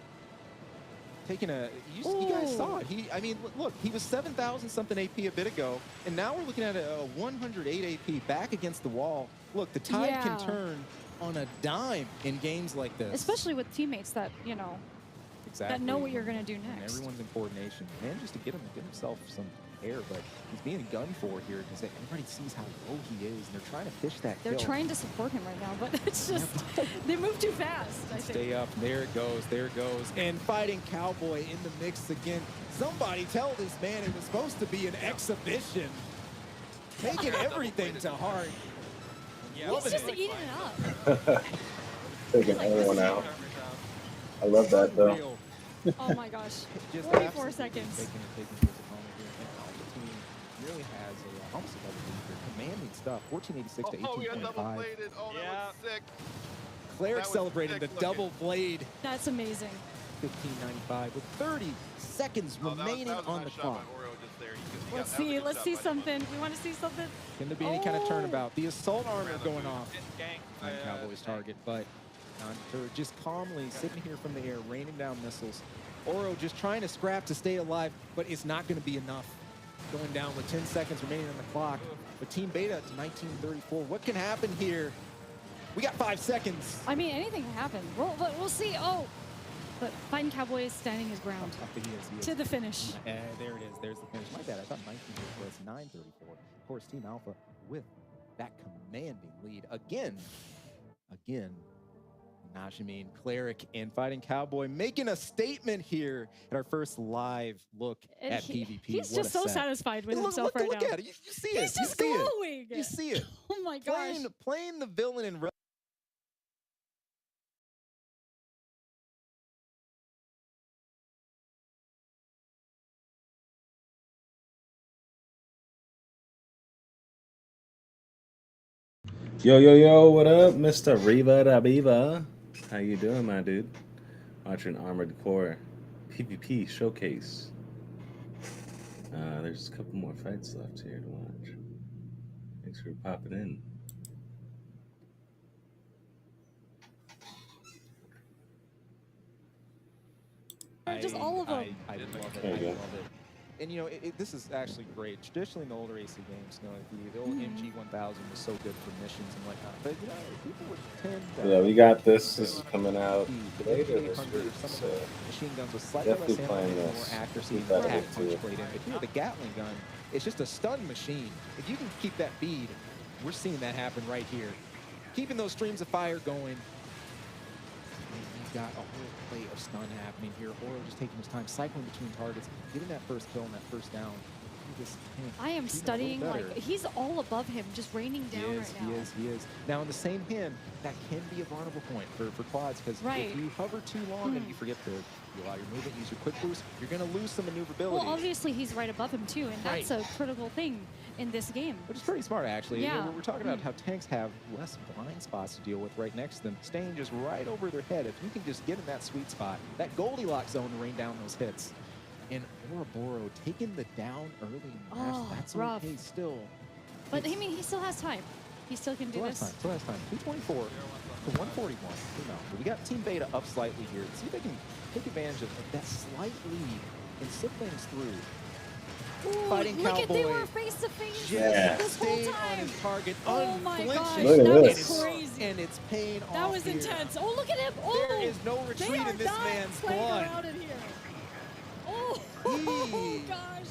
Taking you guys saw it. I mean, look, he was 7,000 something AP a bit ago, and now we're looking at a 108 AP back against the wall. Look, the tide can turn on a dime in games like this. Especially with teammates that, you know, that know what you're going to do next. And everyone's in coordination. Manages to get himself some air, but he's being gunned for here because everybody sees how low he is, and they're trying to fish that They're kill. trying to support him right now, but it's just, they move too fast, I think. Stay up. There it goes. There it goes. And Fighting Cowboy in the mix again. Somebody tell this man it was supposed to be an exhibition. Taking everything to heart. He's just eating it up. Taking everyone out. I love that, though. Oh my gosh. Just 44 seconds. Taking his opponent here. And Alpha team really has almost a double lead here. Commanding stuff. 1486 to 18.5. Oh, we got double bladed. Oh, that was sick. Cleric celebrating the double blade. That's amazing. 1595 with 30 seconds remaining on the clock. Let's see something. We want to see something. Can there be any kind of turnabout? The assault armor going off on Cowboy's target, but they're just calmly sitting here from the air, raining down missiles. Oro just trying to scrap to stay alive, but it's not going to be enough. Going down with 10 seconds remaining on the clock. But Team Beta to 1934. What can happen here? We got 5 seconds. I mean, anything can happen. We'll see. Oh, But Fighting Cowboy is standing his ground He is. to the finish. There it is. There's the finish. My bad. I thought 19 was 9:34. Of course, Team Alpha with that commanding lead again. Najimine, Cleric, and Fighting Cowboy making a statement here at our first live look And at PvP. He's What just a so set. satisfied with Look, himself right look now. at it. You see it. He's just you see glowing. It. You see it. Oh my gosh. Playing the villain in Yo, what up, Mr. Riva da Biva? How you doing, my dude? Watching Armored Core PvP showcase. There's a couple more fights left here to watch. Thanks for popping in. Just all of them. I love it. There you I go. love it. And you know, this is actually great. Traditionally, in the older AC games, you know, the old MG1000 was so good for missions and whatnot. But you know, people would tend to. Yeah, we got this. This is coming out later this 800 week, or some so of the machine guns with slightly definitely less ammo playing and this. more accuracy Keep and that attack up, punch too. played in. But here, the Gatling gun, it's just a stun machine. If you can keep that bead, we're seeing that happen right here. Keeping those streams of fire going. You've got a whole play of stun happening here. Oro just taking his time, cycling between targets, getting that first kill and that first down. I am studying, like, he's all above him, just raining down right now. He is. Now, on the same hand, that can be a vulnerable point for quads, because if you hover too long and you forget to allow your movement, use your quick boost, you're going to lose some maneuverability. Well, obviously, he's right above him, too, and that's a critical thing in this game. Which is pretty smart, actually. Yeah. We're talking about how tanks have less blind spots to deal with right next to them, staying just right over their head. If you can just get in that sweet spot, that Goldilocks zone to rain down those hits. And Ouroboros taking the down early in the match. That's rough. Okay still. But, I mean, he still has time. He still can do this. Still has time. 224 to 141. We got Team Beta up slightly here. See if they can take advantage of that slight lead and slip things through. Ooh, Fighting look Cowboy. at they were face to face this whole Staying on time. his target, Oh my gosh, unflinching. that was And crazy. And it's paying off. That was here. intense. Oh, look at him. Oh, There is no retreat they are in this not man's playing blood. around in here. Oh gosh.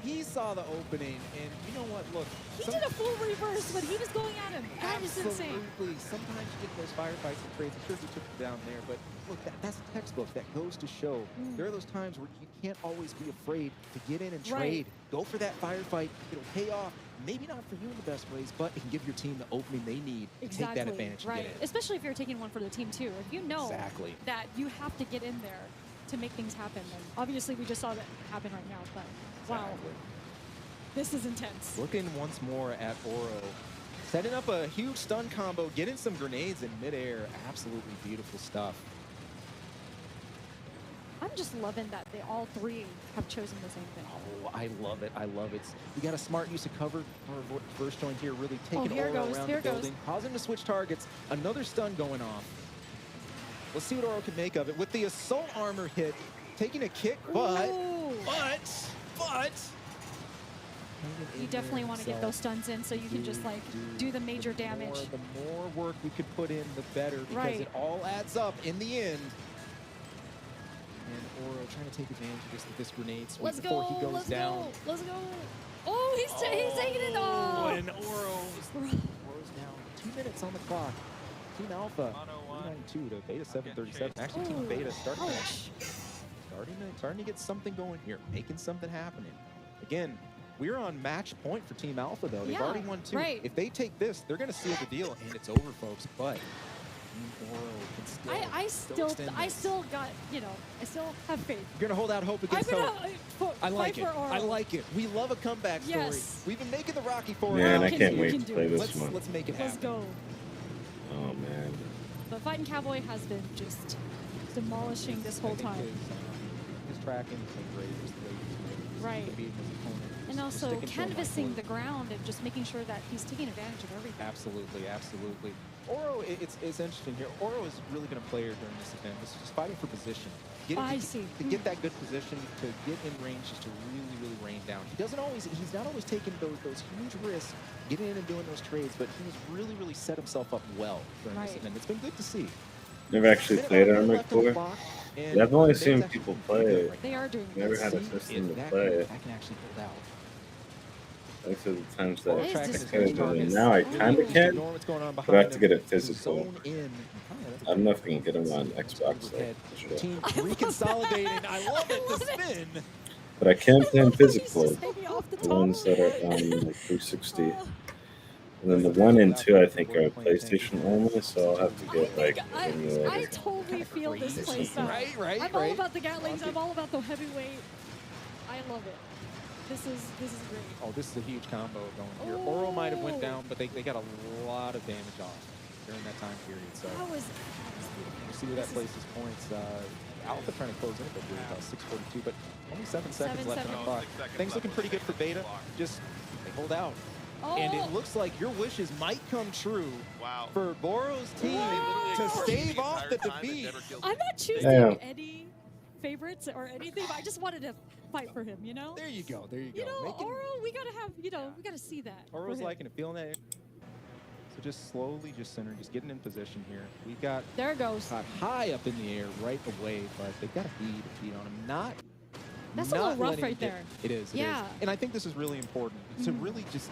He saw the opening, and you know what? Look, He did a full reverse when he was going at him. That is insane. Absolutely. Sometimes you get those firefights and trades. I'm sure he took him down there, but look, that's a textbook. That goes to show there are those times where you can't always be afraid to get in and trade. Go for that firefight. It'll pay off. Maybe not for you in the best ways, but it can give your team the opening they need to take that advantage and get in. Especially if you're taking one for the team too. If you know that you have to get in there to make things happen, then obviously we just saw that happen right now, but wow. This is intense. Looking once more at Oro, setting up a huge stun combo, getting some grenades in midair. Absolutely beautiful stuff. I'm just loving that they all three have chosen the same thing. Oh, I love it. I love it. We got a smart use of cover. Our first joint here really taking here Oro goes, around here the building, causing him to switch targets. Another stun going off. Let's see what Oro can make of it. With the assault armor hit, taking a kick, but you definitely want to get those stuns in so you can just like do the major damage. The more work we could put in, the better, because it all adds up in the end. And Oro trying to take advantage of this grenade sweep before he goes down. Let's go. Oh, he's taking it off. And Oro's down. 2 minutes on the clock. Team Alpha 392 to Beta 737. Actually, Team Beta starting to get something going here, making something happening. Again, we're on match point for Team Alpha, though. They've already won 2. If they take this, they're going to seal the deal, and it's over, folks. But I still got, you know, I still have faith. You're going to hold out hope against hope. I like it. I like it. We love a comeback story. We've been making the Rocky for Man, I can't wait to play this one. Let's make it happen. Let's go. Oh, man. But Fighting Cowboy has been just demolishing this whole time. His tracking is so great. Just the way he's right. Beating his opponent. And also canvassing the ground and just making sure that he's taking advantage of everything. Absolutely, absolutely. Oro, it's interesting here. Oro is really going to play her during this event. This is just fighting for position. To get that good position, to get in range, just to really rain down. He's not always taking those huge risks, getting in and doing those trades, but he's really set himself up well during this event. It's been good to see. Never actually played Armored Core. And Yeah, I've only Dave's seen actually people doing play good it. right They now. are doing Never this. had a See system if to that play can, it. that can actually hold out. Thanks to the times Or that is tracking this his I could do it. targets. Now I Really kind of just can, ignore what's going on but I have behind to him. get it To physical. zone in. I don't know if I can get them on Xbox Xbox though, for sure. Team I love reconsolidating. that. I love it. I The love it. spin. But I can play them He's physically. just hanging off the The top. ones that are on like 360. Oh, And then the 1 and 2 I think are PlayStation only, so I'll have to get like I emulated. totally feel this play style. Right. I'm all about the Gatlings. I'm all about the heavyweight. I love it. This is great. Oh, this is a huge combo going here. Oro might have went down, but they got a lot of damage off during that time period. So That was you see where that places points. Alpha trying to close in a bit here, about 6:42, but only 7 seconds left on the clock. Things looking pretty good for Beta. Just they hold out. And it looks like your wishes might come true for Boro's team to stave off the defeat. I'm not choosing any favorites or anything, but I just wanted to fight for him, you know? There you go. There you go. You know, Oro, we gotta have, we gotta see that. Oro's liking it, feeling that. So just slowly, just center, just getting in position here. We've got there it goes. High up in the air right away, but they've got a feed on him. That's a little rough right there. It is. Yeah. And I think this is really important to really just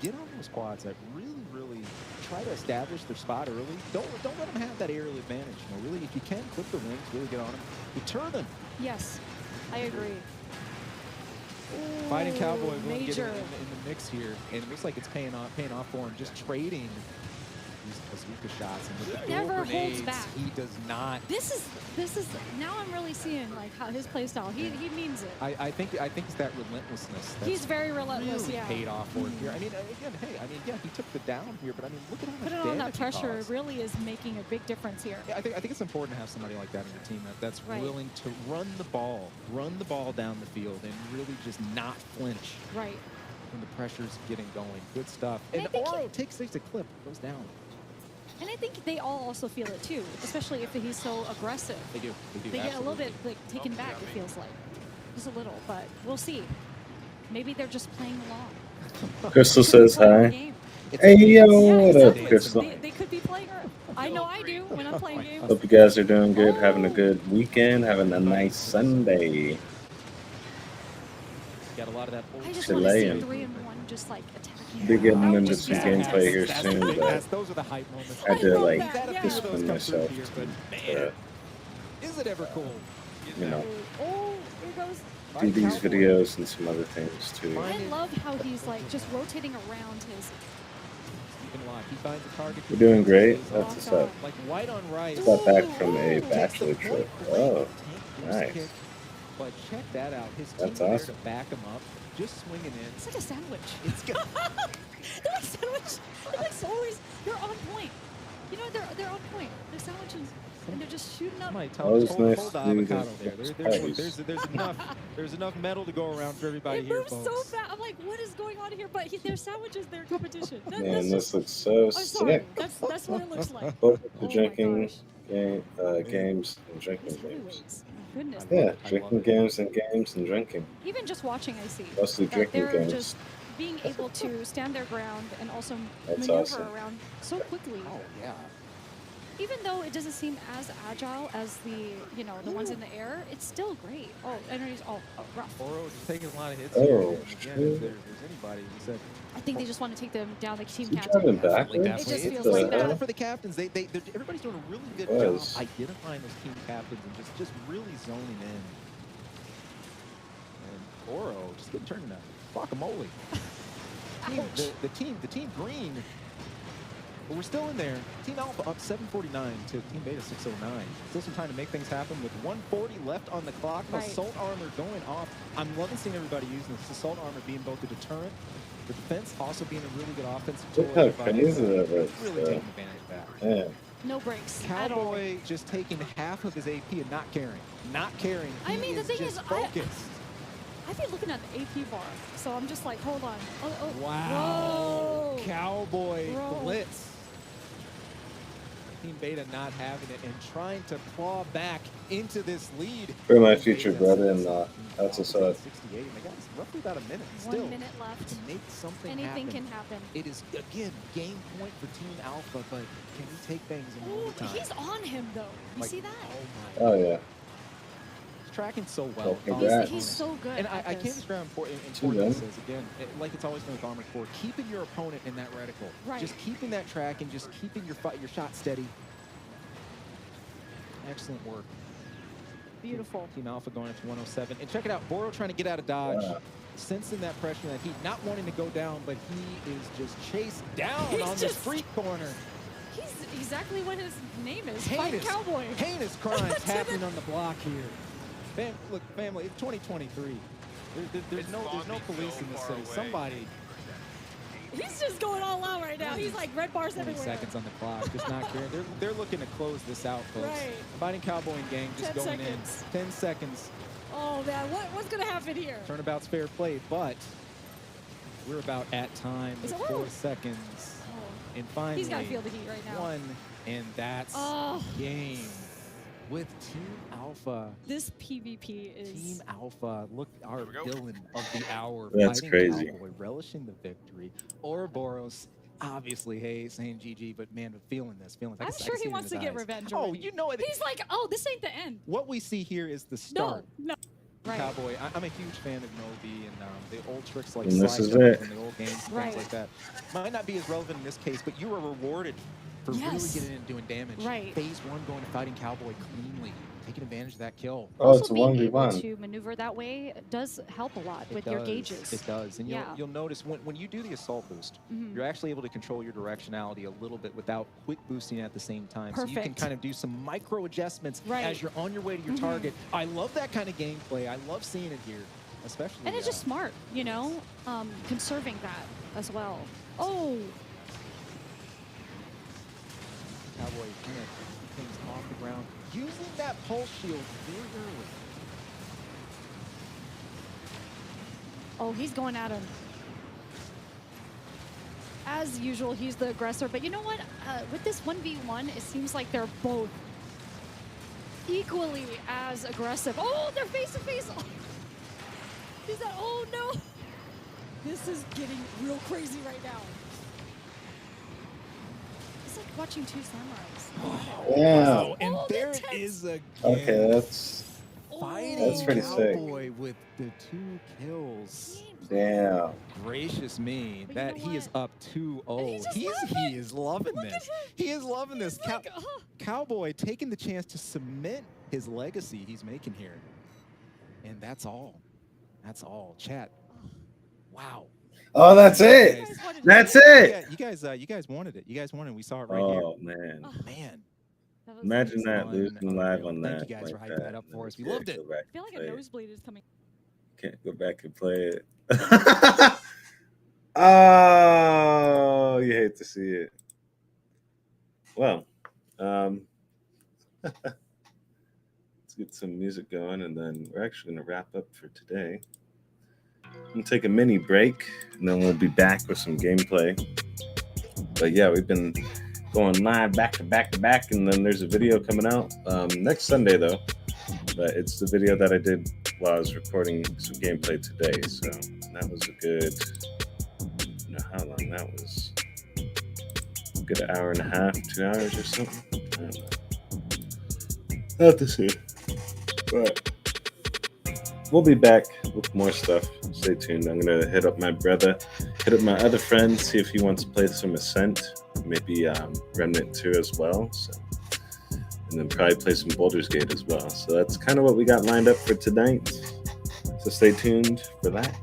get on those quads that really try to establish their spot early. Don't let them have that aerial advantage. You know, really, if you can, clip the wings, really get on them, deter them. Yes, I agree. Fighting Cowboy will get major. in the mix here, and it looks like it's paying off for him. Just trading these bazooka shots and with He the dual never holds grenades, back. he does not. This is now I'm really seeing like how his play style. He means it. I think it's that relentlessness. That's He's very relentless. really Yeah. paid off for it here. I mean, again, yeah, he took the down here, but I mean, look at how much Putting on that damage he pressure caused. really is making a big difference here. Yeah, I think it's important to have somebody like that in your team that's Right. willing to run the ball down the field, and really just not flinch Right. when the pressure's getting going. Good stuff. And And Oro takes a clip, goes down. And I think they all also feel it too, especially if he's so aggressive. They do. They get a little bit like taken back. It feels like just a little, but we'll see. Maybe they're just playing along. Crystal says hi. Hey yo, what up, exactly. Crystal? They could be playing. I know I do when I'm playing games. Hope you guys are doing good, having a good weekend, having a nice Sunday. Got a lot of that. I just want to see Chilean. 3-1 just like attacking. Be getting That would into just some be gameplay here That's soon, the big- but those are the hype moments. I had to love like that, yeah. discipline myself Here, but to man, is it ever cool? you know, Oh, here goes. do these videos and some other things too. I love how he's like just rotating around his. He finds a target. We're doing great. That's what's up. Like white on right. Got back from a bachelor trip. Oh, nice. But check that out. His That's team there awesome. to back him up, just swinging in. It's like a sandwich. It's good. They're like sandwich. They're like always. They're on point. You know they're on point. They're sandwiches, and they're just shooting up. Always nice to do avocado this. there. There's enough metal to go around for everybody It here, moves so folks. fast. I'm like, what is going on here? But they're sandwiches. They're competition. Man, this looks so I'm sorry. sick. That's what it looks like. Both the Oh my drinking gosh. games and drinking These games. heavyweights. Goodness. Yeah, drinking games and drinking. Even just watching, I see. Mostly that drinking they're games. just being able to stand their ground and also That's maneuver awesome. around so quickly. Oh yeah. Even though it doesn't seem as agile as the ones in the air, it's still great. Oh, energies all rough. Oro's taking a lot of hits Oh, here. And again, shit. if there's anybody who said I think they just want to take them down the team You captain. driving backwards? It just it's feels way like better that. for the captains. Everybody's doing a really good Was. job identifying those team captains and just really zoning in. And Oro just getting turned into guacamole. The team green. But we're still in there. Team Alpha up 749 to Team Beta 609. Still some time to make things happen with 140 left on the clock. Right. Assault armor going off. I'm loving seeing everybody using this assault armor being both a deterrent, the defense also being a really good offensive tool. Look how Everybody crazy that looks. really taking advantage of that. Yeah. No breaks at all. Cowboy just taking half of his AP and not caring. Not caring. I mean, the thing just is, focused. I've been looking at the AP bar, so I'm just like, hold on. Oh, Wow. Whoa. Cowboy Bro. blitz. Team Beta not having it and trying to claw back into this lead. For my future brother in law. That's what's up. 68. And they got roughly about a minute. 1 Still, minute left. to make something Anything happen. can happen. It is, again, game point for Team Alpha, but can he take things in Ooh, overtime? he's on him though. You Like, see that? Oh, my Oh yeah. tracking so well. He's so good. And at I can't this. describe important this is, again, like it's always been with Armored Core, keeping your opponent in that reticle. Right. Just keeping that track and just keeping your shot steady. Excellent work. Beautiful. Team Alpha going up to 107. And check it out, Boro trying to get out of dodge. Yeah. Sensing that pressure and that heat, not wanting to go down, but he is just chased down He's on the street corner. He's exactly what his name is. Fighting Cowboy. Heinous crimes happening on the block here. Look, family, it's 2023. There's no police in this city. Somebody. He's just going all out right now. He's like red bars 20 everywhere. seconds on the clock, just not caring. They're looking to close this out, folks. Right. Fighting Cowboy and gang just 10 going seconds. in. 10 seconds. Oh man, what's gonna happen here? Turnabout's fair play, but we're about at time Is with it 4 seconds. And finally, He's gotta feel the heat right now. one, and that's game with Team Alpha. This PvP is Team Alpha, look, our villain of the hour. That's Fighting crazy. Cowboy, relishing the victory. Ouroboros, obviously, hey, saying GG, but man, feeling this. I'm sure he wants to get revenge. Oh, already. you know it. He's like, oh, this ain't the end. What we see here is the start. No. Right. Cowboy, I'm a huge fan of Novi and the old tricks like And this slide is jumps it. and the old games and Right. things like that. Might not be as relevant in this case, but you are rewarded for really Yes. getting in and doing damage. Right. Phase 1 going to Fighting Cowboy cleanly, taking advantage of that kill. Oh, it's Also a being able 1v1. to maneuver that way does help a lot with your gauges. It does, and Yeah. you'll notice when you do the assault boost, Mhm. you're actually able to control your directionality a little bit without quick boosting at the same time. So you can Perfect. kind of do some micro adjustments Right. as you're on your way to your Mhm. target. I love that kind of gameplay. I love seeing it here, especially. And it's just smart, you know, conserving that as well. Oh, Cowboy kind of things off the ground, using that pulse shield very early. oh, he's going at him. As usual, he's the aggressor. But you know what? With this 1v1, it seems like they're both equally as aggressive. Oh, they're face to face. Is that? Oh no! This is getting real crazy right now. It's like watching two samurais. Wow. And Oh, there that's it is again. Okay, that's Fighting pretty sick. Cowboy with the 2 kills. damn. Gracious me, But you that know he is what? up 2-0. And he's just He is loving Look at this. him. He is loving this. He's like, Cowboy taking the chance to cement his legacy he's making here. And that's all. That's all. Chat. Wow. Oh, that's it. guys wanted That's to- it. Yeah, you guys wanted it. You guys wanted it. We saw it right Oh man. Oh, here. Man. that was Imagine amazing. that losing live on Thank that. you guys like for hyping that up for us. We loved it. Go back I feel like and a play it. nosebleed is coming. Can't go back and play it. Oh, you hate to see it. Well, let's get some music going, and then we're actually going to wrap up for today. I'm going to take a mini break, and then we'll be back with some gameplay. But yeah, we've been going live back to back to back, and then there's a video coming out next Sunday, though. But it's the video that I did while I was recording some gameplay today. So that was a good, I don't know how long that was. A good hour and a half, 2 hours or something. I don't know. I'll have to see. But we'll be back with more stuff. Stay tuned. I'm going to hit up my brother, hit up my other friend, see if he wants to play some Ascent, maybe Remnant 2 as well. So. And then probably play some Baldur's Gate as well. So that's kind of what we got lined up for tonight. So stay tuned for that.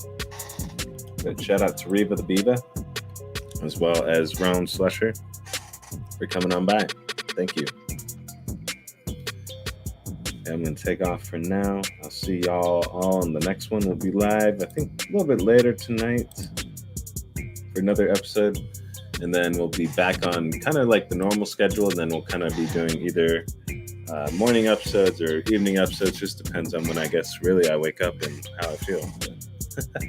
But shout out to Reva the Beaver, as well as Round Slusher for coming on by. Thank you. Okay, I'm going to take off for now. I'll see y'all all in the next one. We'll be live, I think, a little bit later tonight for another episode. And then we'll be back on kind of like the normal schedule. And then we'll kind of be doing either morning episodes or evening episodes. Just depends on when I guess really I wake up and how I feel. But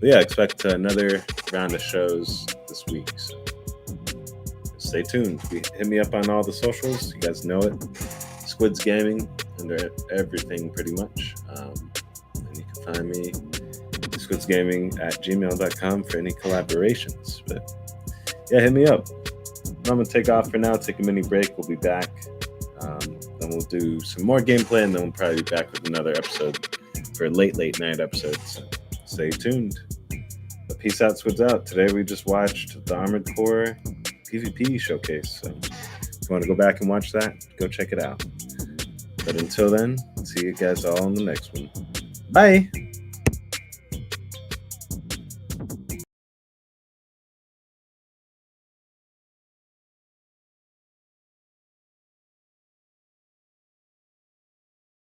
yeah, expect another round of shows this week. So stay tuned. Hit me up on all the socials. You guys know it. SQUiDzzz Gaming under everything pretty much. And you can find me SQUiDzzGaming@gmail.com for any collaborations. But yeah, hit me up. I'm going to take off for now, take a mini break. We'll be back. Then we'll do some more gameplay, and then we'll probably be back with another episode for a late night episode. So stay tuned. But peace out, SQUiDzzz out. Today we just watched the Armored Core PvP showcase. So if you want to go back and watch that, go check it out. But until then, see you guys all in the next one. Bye!